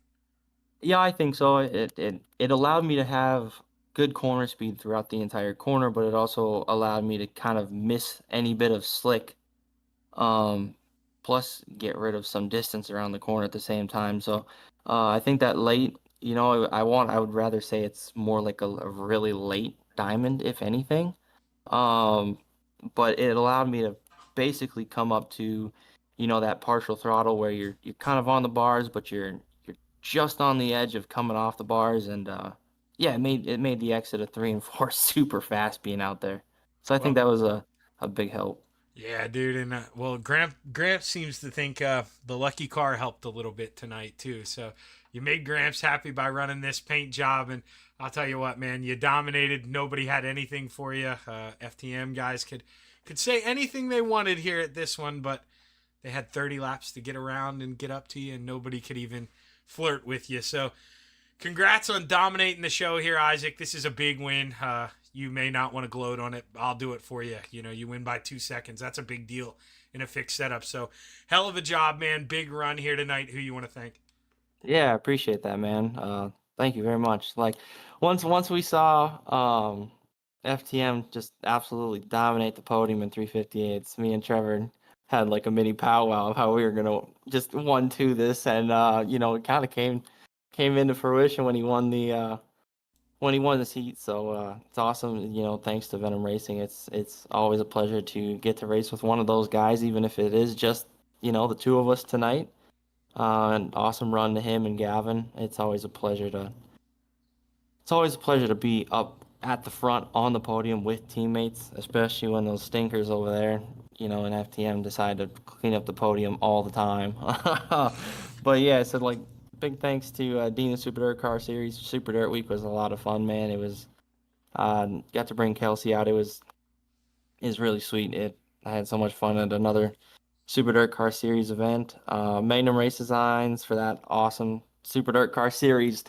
Q: Yeah, I think so. It allowed me to have good corner speed throughout the entire corner, but it also allowed me to kind of miss any bit of slick, plus get rid of some distance around the corner at the same time. So I think that late, I would rather say it's more like a really late diamond, if anything. But it allowed me to basically come up to, that partial throttle where you're kind of on the bars, but you're just on the edge of coming off the bars, and it made the exit of 3 and 4 super fast being out there. So I think that was a big help.
H: Yeah, dude, and Gramps seems to think the lucky car helped a little bit tonight too. So you made Gramps happy by running this paint job, and I'll tell you what, man, you dominated. Nobody had anything for you. FTM guys could say anything they wanted here at this one, but they had 30 laps to get around and get up to you, and nobody could even flirt with you. So congrats on dominating the show here, Isaac. This is a big win. You may not want to gloat on it. I'll do it for you. You win by 2 seconds. That's a big deal in a fixed setup. So hell of a job, man. Big run here tonight. Who you want to thank?
Q: Yeah, I appreciate that, man. Thank you very much. Like once we saw FTM just absolutely dominate the podium in 358s, me and Trevor had like a mini powwow of how we were gonna just 1-2 this, and it kind of came into fruition when he won the heat. So it's awesome. Thanks to Venom Racing, it's always a pleasure to get to race with one of those guys, even if it is just the two of us tonight. An awesome run to him and Gavin. It's always a pleasure to be up at the front on the podium with teammates, especially when those stinkers over there, in FTM decide to clean up the podium all the time. But yeah, so like big thanks to Dean the Super Dirt Car Series. Super Dirt Week was a lot of fun, man. It was got to bring Kelsey out. It was really sweet. I had so much fun at another Super Dirt Car Series event. Magnum Race Designs for that awesome Super Dirt Car Series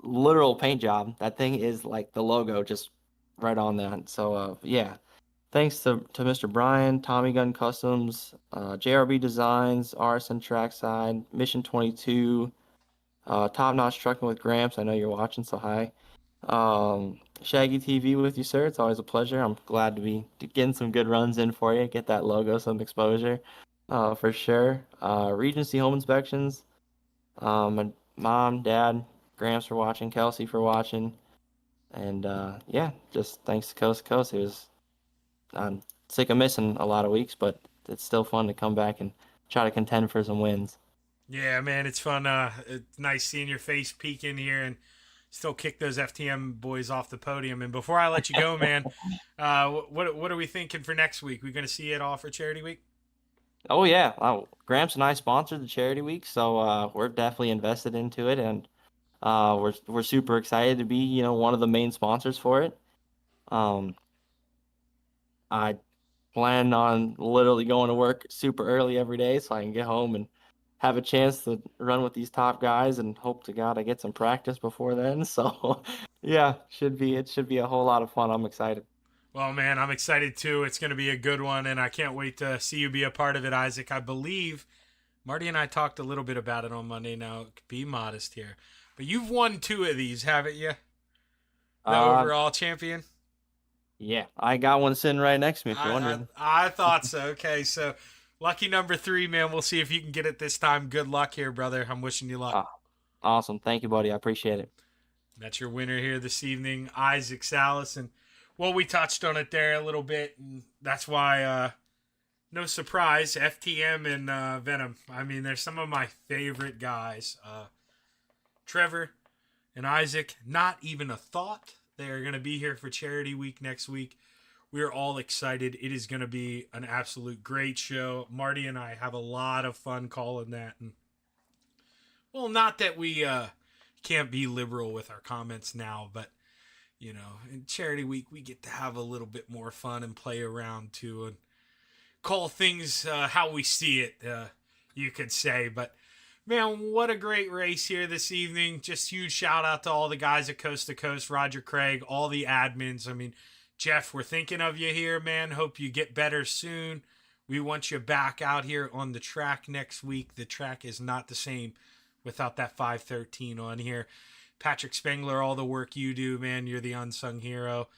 Q: literal paint job. That thing is like the logo just right on that. So yeah, thanks to Mr. Brian, Tommy Gun Customs, JRB Designs, RSN Trackside, Mission 22, Top Notch Trucking with Gramps. I know you're watching, so hi. Shaggy TV with you, sir. It's always a pleasure. I'm glad to be getting some good runs in for you. Get that logo, some exposure, for sure. Regency Home Inspections. My mom, dad, Gramps for watching, Kelsey for watching, and yeah, just thanks to Coast to Coast. I'm sick of missing a lot of weeks, but it's still fun to come back and try to contend for some wins.
H: Yeah, man, it's fun. It's nice seeing your face peeking here and still kick those FTM boys off the podium. And before I let you go, man, what are we thinking for next week? We going to see it all for Charity Week?
Q: Oh yeah, Gramps and I sponsored the Charity Week, so we're definitely invested into it, and we're super excited to be one of the main sponsors for it. I plan on literally going to work super early every day so I can get home and have a chance to run with these top guys, and hope to God I get some practice before then. So yeah, it should be a whole lot of fun. I'm excited.
H: Well, man, I'm excited too. It's going to be a good one, and I can't wait to see you be a part of it, Isaac. I believe Marty and I talked a little bit about it on Monday. Now, be modest here, but you've won 2 of these, haven't you? The overall champion?
Q: Yeah, I got one sitting right next to me, if you're wondering.
H: I thought so. Okay, so lucky number 3, man. We'll see if you can get it this time. Good luck here, brother. I'm wishing you luck.
Q: Awesome. Thank you, buddy. I appreciate it.
H: That's your winner here this evening, Isaac Salas. And, well, we touched on it there a little bit, and that's why, no surprise, FTM and Venom. I mean, they're some of my favorite guys. Trevor and Isaac, not even a thought. They are going to be here for Charity Week next week. We're all excited. It is going to be an absolute great show. Marty and I have a lot of fun calling that. And, well, not that we can't be liberal with our comments now, but, in Charity Week, we get to have a little bit more fun and play around too and call things how we see it, you could say. But, man, what a great race here this evening. Just huge shout out to all the guys at Coast to Coast, Roger Craig, all the admins. I mean, Jeff, we're thinking of you here, man. Hope you get better soon. We want you back out here on the track next week. The track is not the same without that 513 on here. Patrick Spengler, all the work you do, man. You're the unsung hero.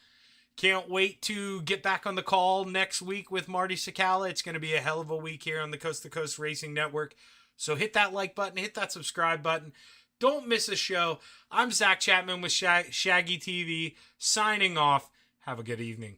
H: Can't wait to get back on the call next week with Marty Sakala. It's going to be a hell of a week here on the Coast to Coast Racing Network. So hit that like button, hit that subscribe button. Don't miss a show. I'm Zach Chapman with Shaggy TV, signing off. Have a good evening.